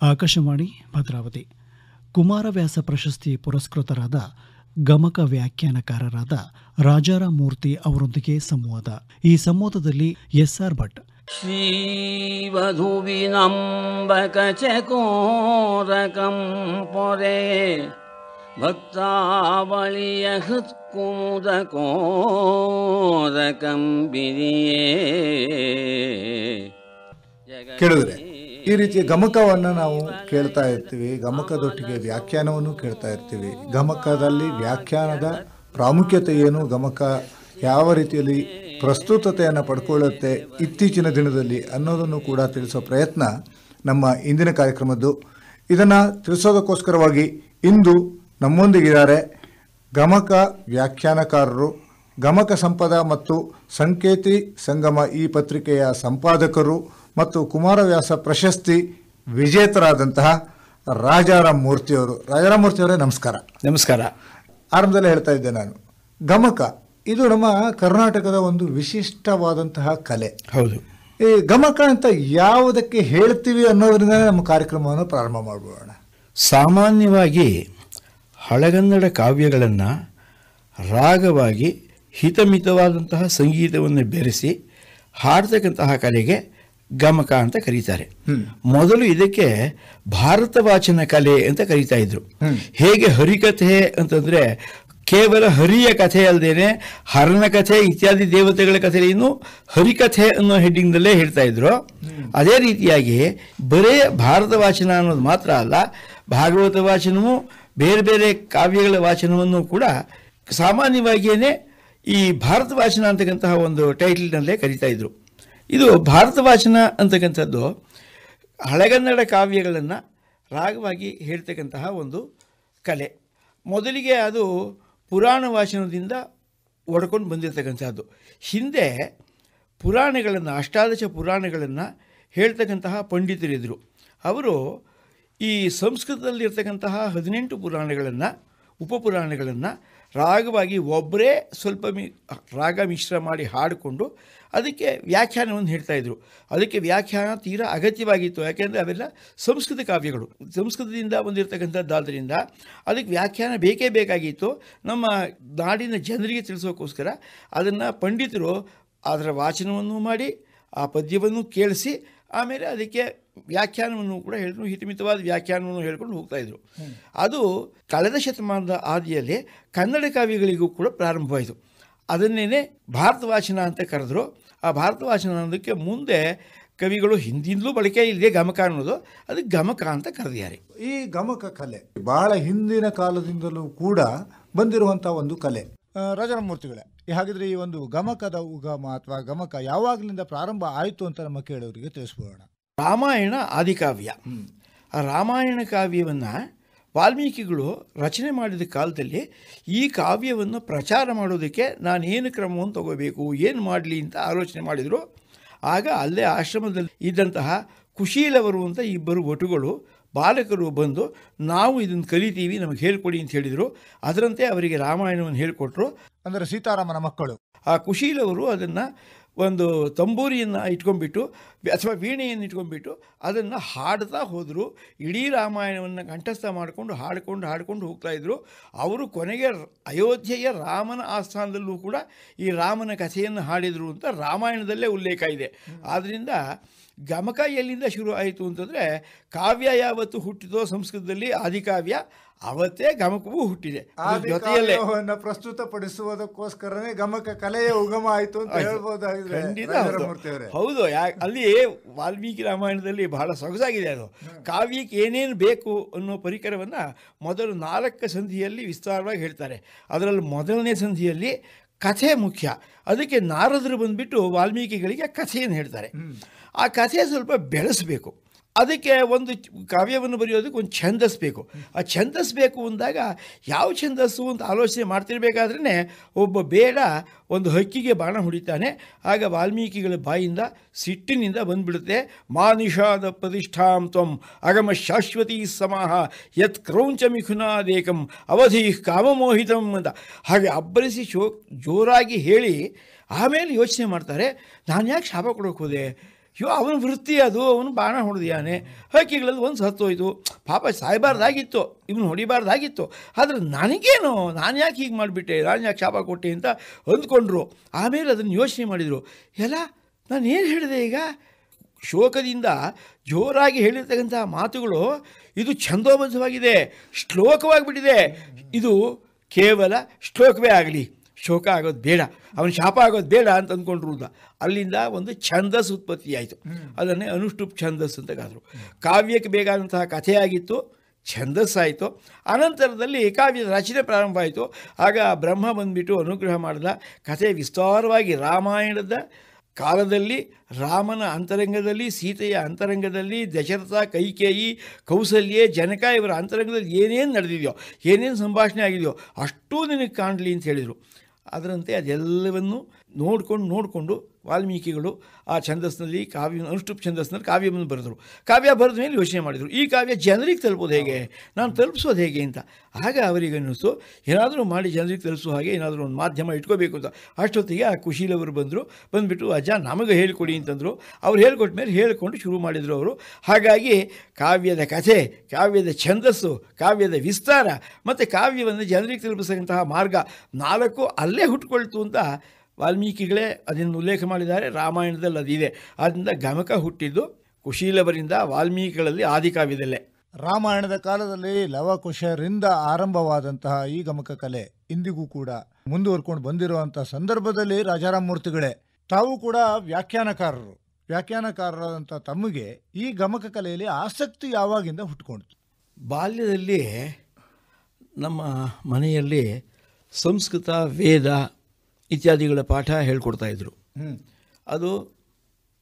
ಆಕಾಶವಾಣಿ ಭದ್ರಾವತಿ. ಕುಮಾರವ್ಯಾಸ ಪ್ರಶಸ್ತಿ ಪುರಸ್ಕೃತರಾದ ಗಮಕ ವ್ಯಾಖ್ಯಾನಕಾರರಾದ ರಾಜಾರಾಮ್ ಮೂರ್ತಿ ಅವರೊಂದಿಗೆ ಸಂವಾದ. ಈ ಸಂವಾದದಲ್ಲಿ ಎಸ್.ಆರ್. ಭಟ್. ಶ್ರೀವಧುವಿನಂಬಕಚಕೋರಕಂ ಪೊರೆ ಭಕ್ತಾವಳಿಯ ಹೃತ್ಕುಮುದಕೋರಕಂ ಬಿರಿಯೇ. ಕೇಳಿದ್ರೆ ಈ ರೀತಿಯ ಗಮಕವನ್ನು ನಾವು ಕೇಳ್ತಾ ಇರ್ತೀವಿ, ಗಮಕದೊಟ್ಟಿಗೆ ವ್ಯಾಖ್ಯಾನವನ್ನು ಕೇಳ್ತಾ ಇರ್ತೀವಿ. ಗಮಕದಲ್ಲಿ ವ್ಯಾಖ್ಯಾನದ ಪ್ರಾಮುಖ್ಯತೆ ಏನು, ಗಮಕ ಯಾವ ರೀತಿಯಲ್ಲಿ ಪ್ರಸ್ತುತತೆಯನ್ನು ಪಡ್ಕೊಳ್ಳುತ್ತೆ ಇತ್ತೀಚಿನ ದಿನದಲ್ಲಿ ಅನ್ನೋದನ್ನು ಕೂಡ ತಿಳಿಸೋ ಪ್ರಯತ್ನ ನಮ್ಮ ಇಂದಿನ ಕಾರ್ಯಕ್ರಮದ್ದು. ಇದನ್ನು ತಿಳಿಸೋದಕ್ಕೋಸ್ಕರವಾಗಿ ಇಂದು ನಮ್ಮೊಂದಿಗಿದ್ದಾರೆ ಗಮಕ ವ್ಯಾಖ್ಯಾನಕಾರರು, ಗಮಕ ಸಂಪದ ಮತ್ತು ಸಂಕೇತಿ ಸಂಗಮ ಈ ಪತ್ರಿಕೆಯ ಸಂಪಾದಕರು ಮತ್ತು ಕುಮಾರವ್ಯಾಸ ಪ್ರಶಸ್ತಿ ವಿಜೇತರಾದಂತಹ ರಾಜಾರಾಮ್ ಮೂರ್ತಿಯವರು. ರಾಜಾರಾಮ್ ಮೂರ್ತಿಯವರೇ ನಮಸ್ಕಾರ. ನಮಸ್ಕಾರ. ಆರಂಭದಲ್ಲಿ ಹೇಳ್ತಾ ಇದ್ದೆ ನಾನು, ಗಮಕ ಇದು ನಮ್ಮ ಕರ್ನಾಟಕದ ಒಂದು ವಿಶಿಷ್ಟವಾದಂತಹ ಕಲೆ. ಹೌದು. ಈ ಗಮಕ ಅಂತ ಯಾವುದಕ್ಕೆ ಹೇಳ್ತೀವಿ ಅನ್ನೋದ್ರಿಂದ ನಮ್ಮ ಕಾರ್ಯಕ್ರಮವನ್ನು ಪ್ರಾರಂಭ ಮಾಡ್ಬೋಣ. ಸಾಮಾನ್ಯವಾಗಿ ಹಳೆಗನ್ನಡ ಕಾವ್ಯಗಳನ್ನು ರಾಗವಾಗಿ ಹಿತಮಿತವಾದಂತಹ ಸಂಗೀತವನ್ನು ಬೆರೆಸಿ ಹಾಡ್ತಕ್ಕಂತಹ ಕಲೆಗೆ ಗಮಕ ಅಂತ ಕರೀತಾರೆ. ಮೊದಲು ಇದಕ್ಕೆ ಭಾರತ ವಾಚನ ಕಲೆ ಅಂತ ಕರೀತಾ ಇದ್ರು. ಹೇಗೆ ಹರಿಕಥೆ ಅಂತಂದ್ರೆ ಕೇವಲ ಹರಿಯ ಕಥೆ ಅಲ್ಲದೇನೆ ಹರನ ಕಥೆ ಇತ್ಯಾದಿ ದೇವತೆಗಳ ಕಥೆಯನ್ನು ಹರಿಕಥೆ ಅನ್ನೋ ಹೆಡ್ಡಿಂಗ್ನಲ್ಲೇ ಹೇಳ್ತಾ ಇದ್ರು. ಅದೇ ರೀತಿಯಾಗಿ ಬರೇ ಭಾರತ ವಾಚನ ಅನ್ನೋದು ಮಾತ್ರ ಅಲ್ಲ, ಭಾಗವತ ವಾಚನವು ಬೇರೆ ಬೇರೆ ಕಾವ್ಯಗಳ ವಾಚನವನ್ನು ಕೂಡ ಸಾಮಾನ್ಯವಾಗಿಯೇ ಈ ಭಾರತ ವಾಚನ ಅಂತಕ್ಕಂತಹ ಒಂದು ಟೈಟಲ್ನಲ್ಲೇ ಕರೀತಾ ಇದ್ರು. ಇದು ಭಾರತ ವಾಚನ ಅಂತಕ್ಕಂಥದ್ದು ಹಳೆಗನ್ನಡ ಕಾವ್ಯಗಳನ್ನು ರಾಗವಾಗಿ ಹೇಳ್ತಕ್ಕಂತಹ ಒಂದು ಕಲೆ. ಮೊದಲಿಗೆ ಅದು ಪುರಾಣ ವಾಚನದಿಂದ ಒಡ್ಕೊಂಡು ಬಂದಿರತಕ್ಕಂಥದ್ದು. ಹಿಂದೆ ಪುರಾಣಗಳನ್ನು, ಅಷ್ಟಾದಶ ಪುರಾಣಗಳನ್ನು ಹೇಳ್ತಕ್ಕಂತಹ ಪಂಡಿತರಿದ್ದರು. ಅವರು ಈ ಸಂಸ್ಕೃತದಲ್ಲಿರ್ತಕ್ಕಂತಹ 18 ಪುರಾಣಗಳನ್ನು, ಉಪಪುರಾಣಗಳನ್ನು ರಾಗವಾಗಿ ಒಬ್ಬರೇ ಸ್ವಲ್ಪ ರಾಗ ಮಿಶ್ರ ಮಾಡಿ ಹಾಡಿಕೊಂಡು ಅದಕ್ಕೆ ವ್ಯಾಖ್ಯಾನವನ್ನು ಹೇಳ್ತಾಯಿದ್ರು. ಅದಕ್ಕೆ ವ್ಯಾಖ್ಯಾನ ತೀರಾ ಅಗತ್ಯವಾಗಿತ್ತು. ಯಾಕೆಂದರೆ ಅವೆಲ್ಲ ಸಂಸ್ಕೃತ ಕಾವ್ಯಗಳು, ಸಂಸ್ಕೃತದಿಂದ ಬಂದಿರತಕ್ಕಂಥದ್ದಾದ್ದರಿಂದ ಅದಕ್ಕೆ ವ್ಯಾಖ್ಯಾನ ಬೇಕೇ ಬೇಕಾಗಿತ್ತು. ನಮ್ಮ ನಾಡಿನ ಜನರಿಗೆ ತಿಳಿಸೋಕ್ಕೋಸ್ಕರ ಅದನ್ನು ಪಂಡಿತರು ಅದರ ವಾಚನವನ್ನು ಮಾಡಿ ಆ ಪದ್ಯವನ್ನು ಕೇಳಿಸಿ ಆಮೇಲೆ ಅದಕ್ಕೆ ವ್ಯಾಖ್ಯಾನವನ್ನು ಕೂಡ ಹೇಳಿದ್ರು, ಹಿತಮಿತವಾದ ವ್ಯಾಖ್ಯಾನವನ್ನು ಹೇಳ್ಕೊಂಡು ಹೋಗ್ತಾಯಿದ್ರು. ಅದು ಕಳೆದ ಶತಮಾನದ ಆದಿಯಲ್ಲಿ ಕನ್ನಡ ಕಾವ್ಯಗಳಿಗೂ ಕೂಡ ಪ್ರಾರಂಭವಾಯಿತು. ಅದನ್ನೇ ಭಾರತ ವಾಚನ ಅಂತ ಕರೆದ್ರು. ಆ ಭಾರತ ವಾಚನ ಅನ್ನೋದಕ್ಕೆ ಮುಂದೆ ಕವಿಗಳು ಹಿಂದಿಂದಲೂ ಬಳಕೆ ಇಲ್ಲದೆ ಗಮಕ ಅನ್ನೋದು, ಅದಕ್ಕೆ ಗಮಕ ಅಂತ ಕರೆದಿದ್ದಾರೆ. ಈ ಗಮಕ ಕಲೆ ಬಹಳ ಹಿಂದಿನ ಕಾಲದಿಂದಲೂ ಕೂಡ ಬಂದಿರುವಂಥ ಒಂದು ಕಲೆ. ರಾಜಾರಾಮ್ ಮೂರ್ತಿಗಳೇ, ಹಾಗಿದ್ರೆ ಈ ಒಂದು ಗಮಕದ ಉಗಮ ಅಥವಾ ಗಮಕ ಯಾವಾಗಲಿಂದ ಪ್ರಾರಂಭ ಆಯಿತು ಅಂತ ನಮ್ಮ ಕೇಳೋರಿಗೆ ತಿಳಿಸ್ಬೋಣ. ರಾಮಾಯಣ ಆದಿಕಾವ್ಯ. ಆ ರಾಮಾಯಣ ಕಾವ್ಯವನ್ನು ವಾಲ್ಮೀಕಿಗಳು ರಚನೆ ಮಾಡಿದ ಕಾಲದಲ್ಲಿ ಈ ಕಾವ್ಯವನ್ನು ಪ್ರಚಾರ ಮಾಡೋದಕ್ಕೆ ನಾನೇನು ಕ್ರಮವನ್ನು ತಗೋಬೇಕು, ಏನು ಮಾಡಲಿ ಅಂತ ಆಲೋಚನೆ ಮಾಡಿದರು. ಆಗ ಅಲ್ಲೇ ಆಶ್ರಮದಲ್ಲಿ ಇದ್ದಂತಹ ಕುಶೀಲವರು ಅಂತ ಇಬ್ಬರು ವಟುಗಳು ಬಾಲಕರು ಬಂದು ನಾವು ಇದನ್ನು ಕಲಿತೀವಿ, ನಮಗೆ ಹೇಳ್ಕೊಡಿ ಅಂತ ಹೇಳಿದರು. ಅದರಂತೆ ಅವರಿಗೆ ರಾಮಾಯಣವನ್ನು ಹೇಳಿಕೊಟ್ರು. ಅಂದರೆ ಸೀತಾರಾಮನ ಮಕ್ಕಳು. ಆ ಕುಶೀಲವರು ಅದನ್ನು ಒಂದು ತಂಬೂರಿಯನ್ನು ಇಟ್ಕೊಂಡ್ಬಿಟ್ಟು ಅಥವಾ ವೀಣೆಯನ್ನು ಇಟ್ಕೊಂಡ್ಬಿಟ್ಟು ಅದನ್ನು ಹಾಡ್ತಾ ಹೋದರು. ಇಡೀ ರಾಮಾಯಣವನ್ನು ಕಂಠಸ್ಥ ಮಾಡಿಕೊಂಡು ಹಾಡ್ಕೊಂಡು ಹೋಗ್ತಾಯಿದ್ರು. ಅವರು ಕೊನೆಗೆ ಅಯೋಧ್ಯೆಯ ರಾಮನ ಆಸ್ಥಾನದಲ್ಲೂ ಕೂಡ ಈ ರಾಮನ ಕಥೆಯನ್ನು ಹಾಡಿದರು ಅಂತ ರಾಮಾಯಣದಲ್ಲೇ ಉಲ್ಲೇಖ ಇದೆ. ಆದ್ದರಿಂದ ಗಮಕ ಎಲ್ಲಿಂದ ಶುರು ಆಯಿತು ಅಂತಂದರೆ, ಕಾವ್ಯ ಯಾವತ್ತು ಹುಟ್ಟಿದೋ ಸಂಸ್ಕೃತದಲ್ಲಿ ಆದಿಕಾವ್ಯ, ಅವತ್ತೇ ಗಮಕವೂ ಹುಟ್ಟಿದೆ. ಜೊತೆಯಲ್ಲೇ ಪ್ರಸ್ತುತಪಡಿಸುವುದಕ್ಕೋಸ್ಕರನೇ ಗಮಕ ಕಲೆಯ ಉಗಮ ಆಯಿತು ಅಂತ ಹೇಳ್ಬೋದಾಗಿದೆ. ಖಂಡಿತ ಹೌದು. ಅಲ್ಲಿ ವಾಲ್ಮೀಕಿ ರಾಮಾಯಣದಲ್ಲಿ ಬಹಳ ಸೊಗಸಾಗಿದೆ. ಅದು ಕಾವ್ಯಕ್ಕೆ ಏನೇನು ಬೇಕು ಅನ್ನೋ ಪರಿಕರವನ್ನು ಮೊದಲು 4 ಸಂಧಿಯಲ್ಲಿ ವಿಸ್ತಾರವಾಗಿ ಹೇಳ್ತಾರೆ. ಅದರಲ್ಲಿ ಮೊದಲನೇ ಸಂಧಿಯಲ್ಲಿ ಕಥೆ ಮುಖ್ಯ. ಅದಕ್ಕೆ ನಾರದರು ಬಂದುಬಿಟ್ಟು ವಾಲ್ಮೀಕಿಗಳಿಗೆ ಕಥೆಯನ್ನು ಹೇಳ್ತಾರೆ. ಆ ಕಥೆ ಸ್ವಲ್ಪ ಬೆಳೆಸಬೇಕು. ಅದಕ್ಕೆ ಒಂದು ಕಾವ್ಯವನ್ನು ಬರೆಯೋದಕ್ಕೆ ಒಂದು ಛಂದಸ್ ಬೇಕು. ಆ ಛಂದಸ್ ಬೇಕು ಅಂದಾಗ ಯಾವ ಛಂದಸ್ಸು ಅಂತ ಆಲೋಚನೆ ಮಾಡ್ತಿರ್ಬೇಕಾದ್ರೇ ಒಬ್ಬ ಬೇಡ ಒಂದು ಹಕ್ಕಿಗೆ ಬಾಣ ಹೊಡಿತಾನೆ. ಆಗ ವಾಲ್ಮೀಕಿಗಳ ಬಾಯಿಂದ ಸಿಟ್ಟಿನಿಂದ ಬಂದುಬಿಡುತ್ತೆ, ಮಾನಿಷಾದ ಪ್ರತಿಷ್ಠಾಂ ತ್ವಂ ಅಗಮ ಶಾಶ್ವತೀ ಸಮಾಹ ಯತ್ ಕ್ರೌಂಚ ಮಿಥುನಾದೇಕಂ ಅವಧಿ ಕಾಮಮೋಹಿತಂ ಅಂತ ಹಾಗೆ ಅಬ್ಬರಿಸಿ ಜೋರಾಗಿ ಹೇಳಿ ಆಮೇಲೆ ಯೋಚನೆ ಮಾಡ್ತಾರೆ, ನಾನು ಯಾಕೆ ಶಾಪ ಕೊಡೋಕೆ ಹೋದೆ, ಅವನ ವೃತ್ತಿ ಅದು, ಅವನು ಬಾಣ ಹೊಡೆದಿಯಾನೆ, ಹಕ್ಕಿಗಳಲ್ಲಿ ಒಂದು ಸತ್ತೋಯ್ತು, ಪಾಪ ಸಾಯಬಾರ್ದಾಗಿತ್ತು, ಇವನು ಹೊಡಿಬಾರ್ದಾಗಿತ್ತು, ಆದರೆ ನನಗೇನು, ನಾನು ಯಾಕೆ ಹೀಗೆ ಮಾಡಿಬಿಟ್ಟೆ, ನಾನು ಯಾಕೆ ಶಾಪ ಕೊಟ್ಟೆ ಅಂತ ಅಂದ್ಕೊಂಡ್ರು. ಆಮೇಲೆ ಅದನ್ನು ಯೋಚನೆ ಮಾಡಿದರು, ಎಲ್ಲ ನಾನು ಏನು ಹೇಳಿದೆ ಈಗ, ಶೋಕದಿಂದ ಜೋರಾಗಿ ಹೇಳಿರ್ತಕ್ಕಂಥ ಮಾತುಗಳು ಇದು ಛಂದೋಬದ್ಧವಾಗಿದೆ, ಶ್ಲೋಕವಾಗಿಬಿಟ್ಟಿದೆ, ಇದು ಕೇವಲ ಶ್ಲೋಕವೇ ಆಗಲಿ, ಶೋಕ ಆಗೋದು ಬೇಡ, ಅವನ ಶಾಪ ಆಗೋದು ಬೇಡ ಅಂತ ಅಂದ್ಕೊಂಡ್ರು. ಅಲ್ಲಿಂದ ಒಂದು ಛಂದಸ್ ಉತ್ಪತ್ತಿ ಆಯಿತು, ಅದನ್ನೇ ಅನುಷ್ಠುಪ್ ಛಂದಸ್ ಅಂತ ಕಾದರು. ಕಾವ್ಯಕ್ಕೆ ಬೇಕಾದಂತಹ ಕಥೆಯಾಗಿತ್ತು, ಛಂದಸ್ಸಾಯಿತು. ಅನಂತರದಲ್ಲಿ ಕಾವ್ಯದ ರಚನೆ ಪ್ರಾರಂಭ ಆಯಿತು. ಆಗ ಬ್ರಹ್ಮ ಬಂದುಬಿಟ್ಟು ಅನುಗ್ರಹ ಮಾಡಿದ. ಕಥೆ ವಿಸ್ತಾರವಾಗಿ ರಾಮಾಯಣದ ಕಾಲದಲ್ಲಿ, ರಾಮನ ಅಂತರಂಗದಲ್ಲಿ, ಸೀತೆಯ ಅಂತರಂಗದಲ್ಲಿ, ದಶರಥ, ಕೈಕೇಯಿ, ಕೌಸಲ್ಯೆ, ಜನಕ ಇವರ ಅಂತರಂಗದಲ್ಲಿ ಏನೇನು ನಡೆದಿದೆಯೋ, ಏನೇನು ಸಂಭಾಷಣೆ ಆಗಿದೆಯೋ ಅಷ್ಟೂ ನಿನಗೆ ಕಾಣಲಿ ಅಂತ ಹೇಳಿದರು. ಅದರಂತೆ ಅದೆಲ್ಲವನ್ನು ನೋಡಿಕೊಂಡು ವಾಲ್ಮೀಕಿಗಳು ಆ ಛಂದಸ್ನಲ್ಲಿ ಅನುಷ್ಠುಪ್ ಛಂದಸ್ನಲ್ಲಿ ಕಾವ್ಯವನ್ನು ಬರೆದರು. ಕಾವ್ಯ ಬರೆದ ಮೇಲೆ ಯೋಚನೆ ಮಾಡಿದರು, ಈ ಕಾವ್ಯ ಜನರಿಗೆ ತಲುಪೋದು ಹೇಗೆ, ನಾನು ತಲುಪಿಸೋದು ಹೇಗೆ ಅಂತ. ಆಗ ಅವರಿಗೆ ಅನ್ನಿಸ್ತು, ಏನಾದರೂ ಮಾಡಿ ಜನರಿಗೆ ತಲುಪಿಸೋ ಹಾಗೆ ಏನಾದರೂ ಒಂದು ಮಾಧ್ಯಮ ಇಟ್ಕೋಬೇಕು ಅಂತ. ಅಷ್ಟೊತ್ತಿಗೆ ಆ ಕುಶೀಲವರು ಬಂದುಬಿಟ್ಟು ಅಜ್ಜ ನಮಗೆ ಹೇಳಿಕೊಡಿ ಅಂತಂದರು. ಅವ್ರು ಹೇಳಿಕೊಟ್ಟ ಮೇಲೆ ಹೇಳಿಕೊಂಡು ಶುರು ಮಾಡಿದರು ಅವರು. ಹಾಗಾಗಿ ಕಾವ್ಯದ ಕಥೆ, ಕಾವ್ಯದ ಛಂದಸ್ಸು, ಕಾವ್ಯದ ವಿಸ್ತಾರ ಮತ್ತು ಕಾವ್ಯವನ್ನು ಜನರಿಗೆ ತಲುಪಿಸತಕ್ಕಂತಹ ಮಾರ್ಗ 4 ಅಲ್ಲೇ ಹುಟ್ಟುಕೊಳ್ತು ಅಂತ ವಾಲ್ಮೀಕಿಗಳೇ ಅದನ್ನು ಉಲ್ಲೇಖ ಮಾಡಿದ್ದಾರೆ. ರಾಮಾಯಣದಲ್ಲಿ ಅದಿದೆ. ಆದ್ದರಿಂದ ಗಮಕ ಹುಟ್ಟಿದ್ದು ಕುಶೀಲವರಿಂದ, ವಾಲ್ಮೀಕಿಗಳಲ್ಲಿ ಆದಿಕಾವ್ಯದಲ್ಲೇ. ರಾಮಾಯಣದ ಕಾಲದಲ್ಲಿ ಲವಕುಶರಿಂದ ಆರಂಭವಾದಂತಹ ಈ ಗಮಕ ಕಲೆ ಇಂದಿಗೂ ಕೂಡ ಮುಂದುವರ್ಕೊಂಡು ಬಂದಿರುವಂಥ ಸಂದರ್ಭದಲ್ಲಿ ರಾಜಾರಾಮಮೂರ್ತಿಗಳೇ ತಾವು ಕೂಡ ವ್ಯಾಖ್ಯಾನಕಾರರಾದಂಥ ತಮಗೆ ಈ ಗಮಕ ಕಲೆಯಲ್ಲಿ ಆಸಕ್ತಿ ಯಾವಾಗಿಂದ ಹುಟ್ಟುಕೊಂಡಿತು? ಬಾಲ್ಯದಲ್ಲಿ ನಮ್ಮ ಮನೆಯಲ್ಲಿ ಸಂಸ್ಕೃತ, ವೇದ ಇತ್ಯಾದಿಗಳ ಪಾಠ ಹೇಳ್ಕೊಡ್ತಾಯಿದ್ರು. ಅದು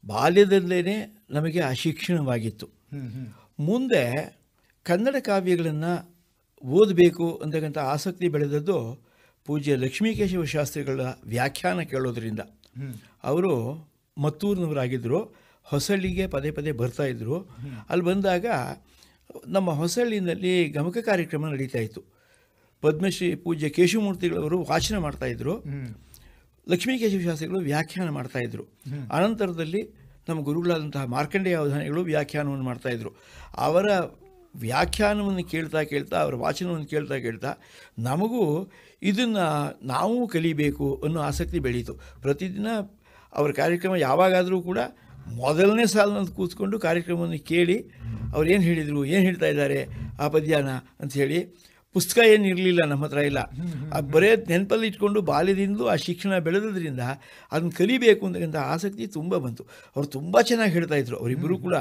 ಬಾಲ್ಯದಲ್ಲೇ ನಮಗೆ ಅಶಿಕ್ಷಣವಾಗಿತ್ತು. ಮುಂದೆ ಕನ್ನಡ ಕಾವ್ಯಗಳನ್ನು ಓದಬೇಕು ಅಂತಕ್ಕಂಥ ಆಸಕ್ತಿ ಬೆಳೆದದ್ದು ಪೂಜ್ಯ ಲಕ್ಷ್ಮೀಕೇಶವ ಶಾಸ್ತ್ರಿಗಳ ವ್ಯಾಖ್ಯಾನ ಕೇಳೋದ್ರಿಂದ. ಅವರು ಮತ್ತೂರಿನವರಾಗಿದ್ದರು, ಹೊಸಳ್ಳಿಗೆ ಪದೇ ಪದೇ ಬರ್ತಾಯಿದ್ರು. ಅಲ್ಲಿ ಬಂದಾಗ ನಮ್ಮ ಹೊಸಳ್ಳಿನಲ್ಲಿ ಗಮಕ ಕಾರ್ಯಕ್ರಮ ನಡೀತಾ ಇತ್ತು. ಪದ್ಮಶ್ರೀ ಪೂಜ್ಯ ಕೇಶವಮೂರ್ತಿಗಳವರು ವಾಚನ ಮಾಡ್ತಾಯಿದ್ರು, ಲಕ್ಷ್ಮೀಕೇಶವ ಶಾಸ್ತ್ರಿಗಳು ವ್ಯಾಖ್ಯಾನ ಮಾಡ್ತಾಯಿದ್ರು. ಅನಂತರದಲ್ಲಿ ನಮ್ಮ ಗುರುಗಳಾದಂತಹ ಮಾರ್ಕಂಡೇಯ ಅವಧಾನಿಗಳು ವ್ಯಾಖ್ಯಾನವನ್ನು ಮಾಡ್ತಾಯಿದ್ರು. ಅವರ ವ್ಯಾಖ್ಯಾನವನ್ನು ಕೇಳ್ತಾ ಅವರ ವಾಚನವನ್ನು ಕೇಳ್ತಾ ನಮಗೂ ಇದನ್ನು ನಾವು ಕಲಿಬೇಕು ಅನ್ನೋ ಆಸಕ್ತಿ ಬೆಳೀತು. ಪ್ರತಿದಿನ ಅವರ ಕಾರ್ಯಕ್ರಮ ಯಾವಾಗಾದರೂ ಕೂಡ ಮೊದಲನೇ ಸಾಲಿನಲ್ಲಿ ಕೂತ್ಕೊಂಡು ಕಾರ್ಯಕ್ರಮವನ್ನು ಕೇಳಿ ಅವ್ರು ಏನು ಹೇಳಿದರು, ಏನು ಹೇಳ್ತಾ ಇದ್ದಾರೆ ಆ ಪದ್ಯನ ಅಂಥೇಳಿ. ಪುಸ್ತಕ ಏನು ಇರಲಿಲ್ಲ ನಮ್ಮ ಹತ್ರ ಇಲ್ಲ, ಬರೇ ನೆನಪಲ್ಲಿ ಇಟ್ಕೊಂಡು ಬಾಲ್ಯದಿಂದಲೂ ಆ ಶಿಕ್ಷಣ ಬೆಳೆದ್ರಿಂದ ಅದನ್ನು ಕಲಿಬೇಕು ಅಂತಕ್ಕಂಥ ಆಸಕ್ತಿ ತುಂಬ ಬಂತು. ಅವರು ತುಂಬ ಚೆನ್ನಾಗಿ ಹೇಳ್ತಾಯಿದ್ರು. ಅವರಿಬ್ಬರು ಕೂಡ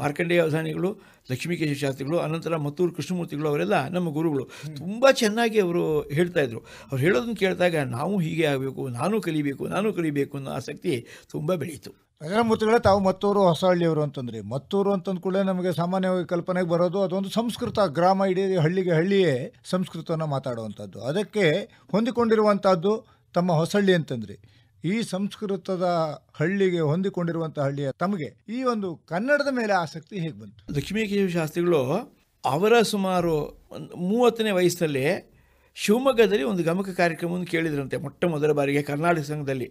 ಮಾರ್ಕಂಡೇಯ ಅವಧಾನಿಗಳು, ಲಕ್ಷ್ಮೀಕೇಶವ ಶಾಸ್ತ್ರಿಗಳು, ಅನಂತರ ಮತ್ತೂರು ಕೃಷ್ಣಮೂರ್ತಿಗಳು, ಅವರೆಲ್ಲ ನಮ್ಮ ಗುರುಗಳು. ತುಂಬ ಚೆನ್ನಾಗಿ ಅವರು ಹೇಳ್ತಾಯಿದ್ರು. ಅವ್ರು ಹೇಳೋದನ್ನು ಕೇಳಿದಾಗ ನಾವು ಹೀಗೆ ಆಗಬೇಕು, ನಾನು ಕಲಿಬೇಕು ಅನ್ನೋ ಆಸಕ್ತಿ ತುಂಬ ಬೆಳೀತು. ರಾಜಾರಾಮಮೂರ್ತಿಗಳೇ, ತಾವು ಮತ್ತೂರು ಹೊಸಹಳ್ಳಿಯವರು ಅಂತಂದ್ರಿ. ಮತ್ತೂರು ಅಂತಂದ ಕೂಡಲೇ ನಮಗೆ ಸಾಮಾನ್ಯವಾಗಿ ಕಲ್ಪನೆಗೆ ಬರೋದು ಅದೊಂದು ಸಂಸ್ಕೃತ ಗ್ರಾಮ, ಇಡೀ ಹಳ್ಳಿಯೇ ಸಂಸ್ಕೃತವನ್ನು ಮಾತಾಡುವಂಥದ್ದು, ಅದಕ್ಕೆ ಹೊಂದಿಕೊಂಡಿರುವಂಥದ್ದು ತಮ್ಮ ಹೊಸಹಳ್ಳಿ ಅಂತಂದ್ರಿ. ಈ ಸಂಸ್ಕೃತದ ಹಳ್ಳಿಗೆ ಹೊಂದಿಕೊಂಡಿರುವಂಥ ಹಳ್ಳಿಯ ತಮಗೆ ಈ ಒಂದು ಕನ್ನಡದ ಮೇಲೆ ಆಸಕ್ತಿ ಹೇಗೆ ಬಂತು? ಲಕ್ಷ್ಮೀಕೇಶವ ಶಾಸ್ತ್ರಿಗಳು ಅವರ ಸುಮಾರು 30ನೇ ವಯಸ್ಸಲ್ಲಿ ಶಿವಮೊಗ್ಗದಲ್ಲಿ ಒಂದು ಗಮಕ ಕಾರ್ಯಕ್ರಮವನ್ನು ಕೇಳಿದ್ರಂತೆ, ಮೊಟ್ಟ ಮೊದಲ ಬಾರಿಗೆ ಕರ್ನಾಟಕ ಸಂಘದಲ್ಲಿ.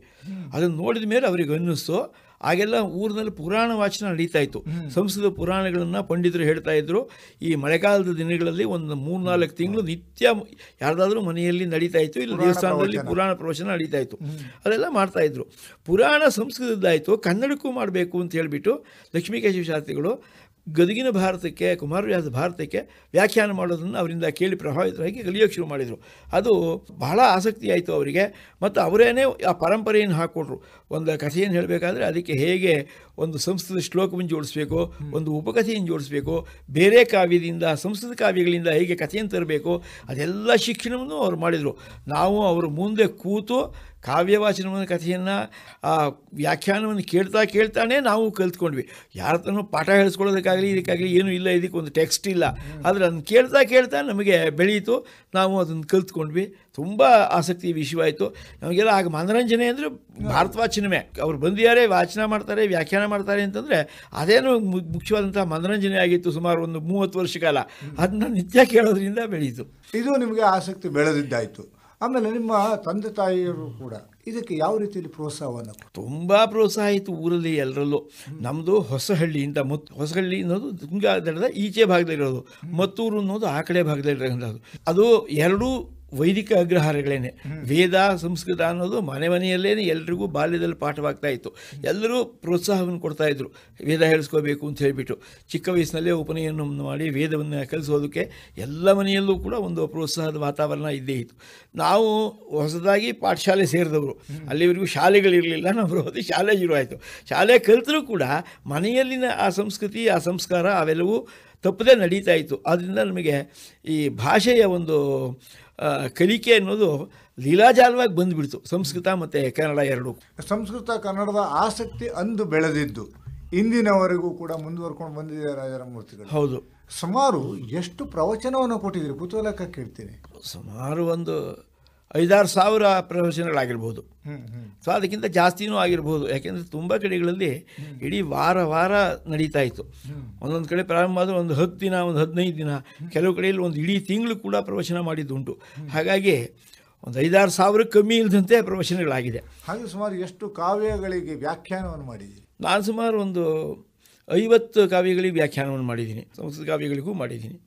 ಅದನ್ನು ನೋಡಿದ ಮೇಲೆ ಅವರಿಗೆ ಅನ್ನಿಸ್ತು. ಆಗೆಲ್ಲ ಊರಿನಲ್ಲಿ ಪುರಾಣ ವಾಚನ ನಡೀತಾ ಇತ್ತು. ಸಂಸ್ಕೃತ ಪುರಾಣಗಳನ್ನು ಪಂಡಿತರು ಹೇಳ್ತಾ ಇದ್ರು. ಈ ಮಳೆಗಾಲದ ದಿನಗಳಲ್ಲಿ ಒಂದು 3-4 ತಿಂಗಳು ನಿತ್ಯ ಯಾರ್ದಾದ್ರೂ ಮನೆಯಲ್ಲಿ ನಡೀತಾ ಇತ್ತು, ಇಲ್ಲಿ ದೇವಸ್ಥಾನದಲ್ಲಿ ಪುರಾಣ ಪ್ರವಚನ ನಡೀತಾ ಇತ್ತು. ಅದೆಲ್ಲ ಮಾಡ್ತಾಯಿದ್ರು. ಪುರಾಣ ಸಂಸ್ಕೃತದ್ದಾಯಿತು, ಕನ್ನಡಕ್ಕೂ ಮಾಡಬೇಕು ಅಂತ ಹೇಳಿಬಿಟ್ಟು ಲಕ್ಷ್ಮೀಕೇಶವ ಶಾಸ್ತ್ರಿಗಳು ಗದಗಿನ ಭಾರತಕ್ಕೆ, ಕುಮಾರವ್ಯಾಸ ಭಾರತಕ್ಕೆ ವ್ಯಾಖ್ಯಾನ ಮಾಡೋದನ್ನು ಅವರಿಂದ ಕೇಳಿ ಪ್ರಭಾವಿತರಾಗಿ ಕಲಿಯೋಕ್ಕೆ ಶುರು ಮಾಡಿದರು. ಅದು ಬಹಳ ಆಸಕ್ತಿ ಆಯಿತು ಅವರಿಗೆ. ಮತ್ತು ಅವರೇನೇ ಆ ಪರಂಪರೆಯನ್ನು ಹಾಕ್ಕೊಟ್ರು. ಒಂದು ಕಥೆಯನ್ನು ಹೇಳಬೇಕಾದ್ರೆ ಅದಕ್ಕೆ ಹೇಗೆ ಒಂದು ಸಂಸ್ಕೃತ ಶ್ಲೋಕವನ್ನು ಜೋಡಿಸ್ಬೇಕು, ಒಂದು ಉಪಕಥೆಯನ್ನು ಜೋಡಿಸ್ಬೇಕು, ಬೇರೆ ಕಾವ್ಯದಿಂದ, ಸಂಸ್ಕೃತ ಕಾವ್ಯಗಳಿಂದ ಹೇಗೆ ಕಥೆಯನ್ನು ತರಬೇಕು, ಅದೆಲ್ಲ ಶಿಕ್ಷಣವನ್ನು ಅವರು ಮಾಡಿದರು. ನಾವು ಅವರು ಮುಂದೆ ಕೂತು ಕಾವ್ಯವಾಚನವನ್ನು, ಕಥೆಯನ್ನು, ಆ ವ್ಯಾಖ್ಯಾನವನ್ನು ಕೇಳ್ತಾನೆ ನಾವು ಕಲ್ತ್ಕೊಂಡ್ವಿ. ಯಾರ ಹತ್ರನೂ ಪಾಠ ಹೇಳಿಸ್ಕೊಳ್ಳೋದಕ್ಕಾಗಲಿ ಇದಕ್ಕಾಗಲಿ ಏನೂ ಇಲ್ಲ, ಇದಕ್ಕೆ ಒಂದು ಟೆಕ್ಸ್ಟ್ ಇಲ್ಲ. ಆದರೆ ಅದನ್ನು ಕೇಳ್ತಾ ನಮಗೆ ಬೆಳೀತು, ನಾವು ಅದನ್ನು ಕಲ್ತ್ಕೊಂಡ್ವಿ. ತುಂಬ ಆಸಕ್ತಿ ವಿಷಯವಾಯಿತು ನಮಗೆಲ್ಲ. ಆಗ ಮನೋರಂಜನೆ ಅಂದರೆ ಭಾರತವಾಚನವೇ. ಅವ್ರು ಬಂದಿದ್ದಾರೆ, ವಾಚನ ಮಾಡ್ತಾರೆ, ವ್ಯಾಖ್ಯಾನ ಮಾಡ್ತಾರೆ ಅಂತಂದರೆ ಅದೇನೋ ಮುಖ್ಯವಾದಂಥ ಮನೋರಂಜನೆ ಆಗಿತ್ತು. ಸುಮಾರು ಒಂದು 30 ವರ್ಷ ಕಾಲ ಅದನ್ನ ನಿತ್ಯ ಕೇಳೋದ್ರಿಂದ ಬೆಳೀತು. ಇದು ನಿಮಗೆ ಆಸಕ್ತಿ ಬೆಳೆದಿದ್ದಾಯಿತು. ಆಮೇಲೆ ನಿಮ್ಮ ತಂದೆ ತಾಯಿಯರು ಕೂಡ ಇದಕ್ಕೆ ಯಾವ ರೀತಿಯಲ್ಲಿ ಪ್ರೋತ್ಸಾಹವನ್ನು? ತುಂಬ ಪ್ರೋತ್ಸಾಹ ಆಯಿತು ಊರಲ್ಲಿ ಎಲ್ಲರಲ್ಲೂ. ನಮ್ಮದು ಹೊಸಹಳ್ಳಿಯಿಂದ ಹೊಸಹಳ್ಳಿ ಅನ್ನೋದು ತುಂಗಾ ದಡದ ಈಚೆ ಭಾಗದಲ್ಲಿರೋದು, ಮತ್ತೂರು ಅನ್ನೋದು ಆ ಕಡೆ ಭಾಗದಲ್ಲಿರೋದು. ಅದು ಎರಡೂ ವೈದಿಕ ಅಗ್ರಹಾರಗಳೇನೆ. ವೇದ ಸಂಸ್ಕೃತ ಅನ್ನೋದು ಮನೆಯಲ್ಲೇ ಎಲ್ರಿಗೂ ಬಾಲ್ಯದಲ್ಲಿ ಪಾಠವಾಗ್ತಾ ಇತ್ತು. ಎಲ್ಲರೂ ಪ್ರೋತ್ಸಾಹವನ್ನು ಕೊಡ್ತಾ ಇದ್ರು, ವೇದ ಹೇಳಿಸ್ಕೋಬೇಕು ಅಂತ ಹೇಳಿಬಿಟ್ಟು. ಚಿಕ್ಕ ವಯಸ್ಸಿನಲ್ಲೇ ಉಪನಯನವನ್ನು ಮಾಡಿ ವೇದವನ್ನು ಕಲಿಸೋದಕ್ಕೆ ಎಲ್ಲ ಮನೆಯಲ್ಲೂ ಕೂಡ ಒಂದು ಪ್ರೋತ್ಸಾಹದ ವಾತಾವರಣ ಇದ್ದೇ ಇತ್ತು. ನಾವು ಹೊಸದಾಗಿ ಪಾಠಶಾಲೆ ಸೇರಿದವರು, ಅಲ್ಲಿವರೆಗೂ ಶಾಲೆಗಳಿರಲಿಲ್ಲ, ನಾವು ಹೋದ ಶಾಲೆ ಶುರು ಆಯಿತು. ಶಾಲೆ ಕಲಿತರೂ ಕೂಡ ಮನೆಯಲ್ಲಿನ ಆ ಸಂಸ್ಕೃತಿ ಆ ಸಂಸ್ಕಾರ ಅವೆಲ್ಲವೂ ತಪ್ಪದೇ ನಡೀತಾ ಇತ್ತು. ಆದ್ದರಿಂದ ನಮಗೆ ಈ ಭಾಷೆಯ ಒಂದು ಕಲಿಕೆ ಅನ್ನೋದು ಲೀಲಾಜಾಲವಾಗಿ ಬಂದುಬಿಡ್ತು, ಸಂಸ್ಕೃತ ಮತ್ತು ಕನ್ನಡ ಎರಡೂ. ಸಂಸ್ಕೃತ ಕನ್ನಡದ ಆಸಕ್ತಿ ಅಂದು ಬೆಳೆದಿದ್ದು ಇಂದಿನವರೆಗೂ ಕೂಡ ಮುಂದುವರ್ಕೊಂಡು ಬಂದಿದೆ ರಾಜಾರಾಮಮೂರ್ತಿಗಳು. ಹೌದು. ಸುಮಾರು ಎಷ್ಟು ಪ್ರವಚನವನ್ನು ಕೊಟ್ಟಿದ್ದೀರಿ? ಕುತೂಹಲಕ್ಕೆ ಕೇಳ್ತೀನಿ. ಸುಮಾರು ಒಂದು 5-6 ಸಾವಿರ ಪ್ರವಚನಗಳಾಗಿರ್ಬೋದು, ಸೊ ಅದಕ್ಕಿಂತ ಜಾಸ್ತಿನೂ ಆಗಿರ್ಬೋದು. ಯಾಕೆಂದರೆ ತುಂಬ ಕಡೆಗಳಲ್ಲಿ ಇಡೀ ವಾರ ನಡೀತಾ ಇತ್ತು. ಒಂದೊಂದು ಕಡೆ ಪ್ರಾರಂಭ ಆದರೆ ಒಂದು 10 ದಿನ, ಒಂದು 15 ದಿನ, ಕೆಲವು ಕಡೆಯಲ್ಲಿ ಒಂದು ಇಡೀ ತಿಂಗಳು ಕೂಡ ಪ್ರವಚನ ಮಾಡಿದ್ದುಂಟು. ಹಾಗಾಗಿ ಒಂದು 5-6 ಸಾವಿರ ಕಮ್ಮಿ ಇಲ್ಲದಂತೆ ಪ್ರವಚನಗಳಾಗಿದೆ. ಹಾಗೆ ಸುಮಾರು ಎಷ್ಟು ಕಾವ್ಯಗಳಿಗೆ ವ್ಯಾಖ್ಯಾನವನ್ನು ಮಾಡಿದ್ದೀರಿ? ನಾನು ಸುಮಾರು ಒಂದು 50 ಕಾವ್ಯಗಳಿಗೆ ವ್ಯಾಖ್ಯಾನವನ್ನು ಮಾಡಿದ್ದೀನಿ, ಸಂಸ್ಕೃತ ಕಾವ್ಯಗಳಿಗೂ ಮಾಡಿದ್ದೀನಿ.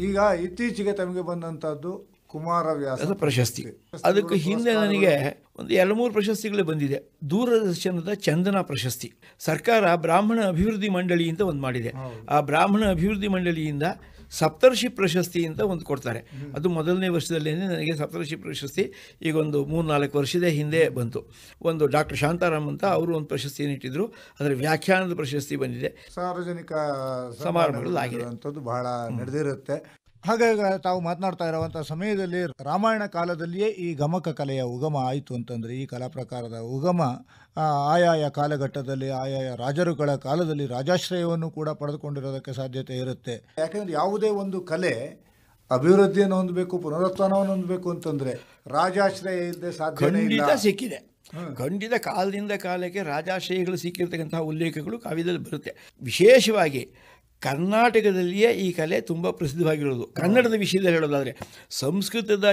ಈಗ ಇತ್ತೀಚೆಗೆ ತಮಗೆ ಬಂದಂಥದ್ದು ಕುಮಾರವ್ಯಾಸ ಪ್ರಶಸ್ತಿ. ಅದಕ್ಕೆ ಹಿಂದೆ ನನಗೆ ಒಂದು 2-3 ಪ್ರಶಸ್ತಿಗಳೇ ಬಂದಿದೆ. ದೂರದರ್ಶನದ ಚಂದನ ಪ್ರಶಸ್ತಿ, ಸರ್ಕಾರ ಬ್ರಾಹ್ಮಣ ಅಭಿವೃದ್ಧಿ ಮಂಡಳಿ ಅಂತ ಒಂದು ಮಾಡಿದೆ. ಆ ಬ್ರಾಹ್ಮಣ ಅಭಿವೃದ್ಧಿ ಮಂಡಳಿಯಿಂದ ಸಪ್ತರ್ಷಿ ಪ್ರಶಸ್ತಿ ಅಂತ ಒಂದು ಕೊಡ್ತಾರೆ. ಅದು ಮೊದಲನೇ ವರ್ಷದಲ್ಲೇ ನನಗೆ ಸಪ್ತರ್ಷಿ ಪ್ರಶಸ್ತಿ ಈಗ ಒಂದು 3-4 ವರ್ಷದ ಹಿಂದೆ ಬಂತು. ಒಂದು ಡಾಕ್ಟರ್ ಶಾಂತಾರಾಮ್ ಅಂತ ಅವರು ಒಂದು ಪ್ರಶಸ್ತಿಯನ್ನು ಇಟ್ಟಿದ್ರು, ಅದರ ವ್ಯಾಖ್ಯಾನದ ಪ್ರಶಸ್ತಿ ಬಂದಿದೆ. ಸಾರ್ವಜನಿಕ ಸಮಾರಂಭಗಳು ಆಗಿದೆ, ಬಹಳ ನಡೆದಿರುತ್ತೆ. ಹಾಗಾಗಿ ತಾವು ಮಾತನಾಡ್ತಾ ಇರುವಂಥ ಸಮಯದಲ್ಲಿ ರಾಮಾಯಣ ಕಾಲದಲ್ಲಿಯೇ ಈ ಗಮಕ ಕಲೆಯ ಉಗಮ ಆಯಿತು ಅಂತಂದರೆ, ಈ ಕಲಾ ಪ್ರಕಾರದ ಉಗಮ ಆಯಾಯ ಕಾಲಘಟ್ಟದಲ್ಲಿ ಆಯಾಯ ರಾಜರುಗಳ ಕಾಲದಲ್ಲಿ ರಾಜಾಶ್ರಯವನ್ನು ಕೂಡ ಪಡೆದುಕೊಂಡಿರೋದಕ್ಕೆ ಸಾಧ್ಯತೆ ಇರುತ್ತೆ. ಯಾಕೆಂದರೆ ಯಾವುದೇ ಒಂದು ಕಲೆ ಅಭಿವೃದ್ಧಿಯನ್ನು ಹೊಂದಬೇಕು, ಪುನರುತ್ಥಾನವನ್ನು ಹೊಂದಬೇಕು ಅಂತಂದರೆ ರಾಜಾಶ್ರಯ ಇಲ್ಲದೆ ಸಾಧ್ಯ ಸಿಕ್ಕಿದೆ. ಖಂಡಿತ ಕಾಲದಿಂದ ಕಾಲಕ್ಕೆ ರಾಜಾಶ್ರಯಗಳು ಸಿಕ್ಕಿರ್ತಕ್ಕಂತಹ ಉಲ್ಲೇಖಗಳು ಕಾವ್ಯದಲ್ಲಿ ಬರುತ್ತೆ. ವಿಶೇಷವಾಗಿ ಕರ್ನಾಟಕದಲ್ಲಿಯೇ ಈ ಕಲೆ ತುಂಬ ಪ್ರಸಿದ್ಧವಾಗಿರೋದು. ಕನ್ನಡದ ವಿಷಯದಲ್ಲಿ ಹೇಳೋದಾದರೆ ಸಂಸ್ಕೃತದ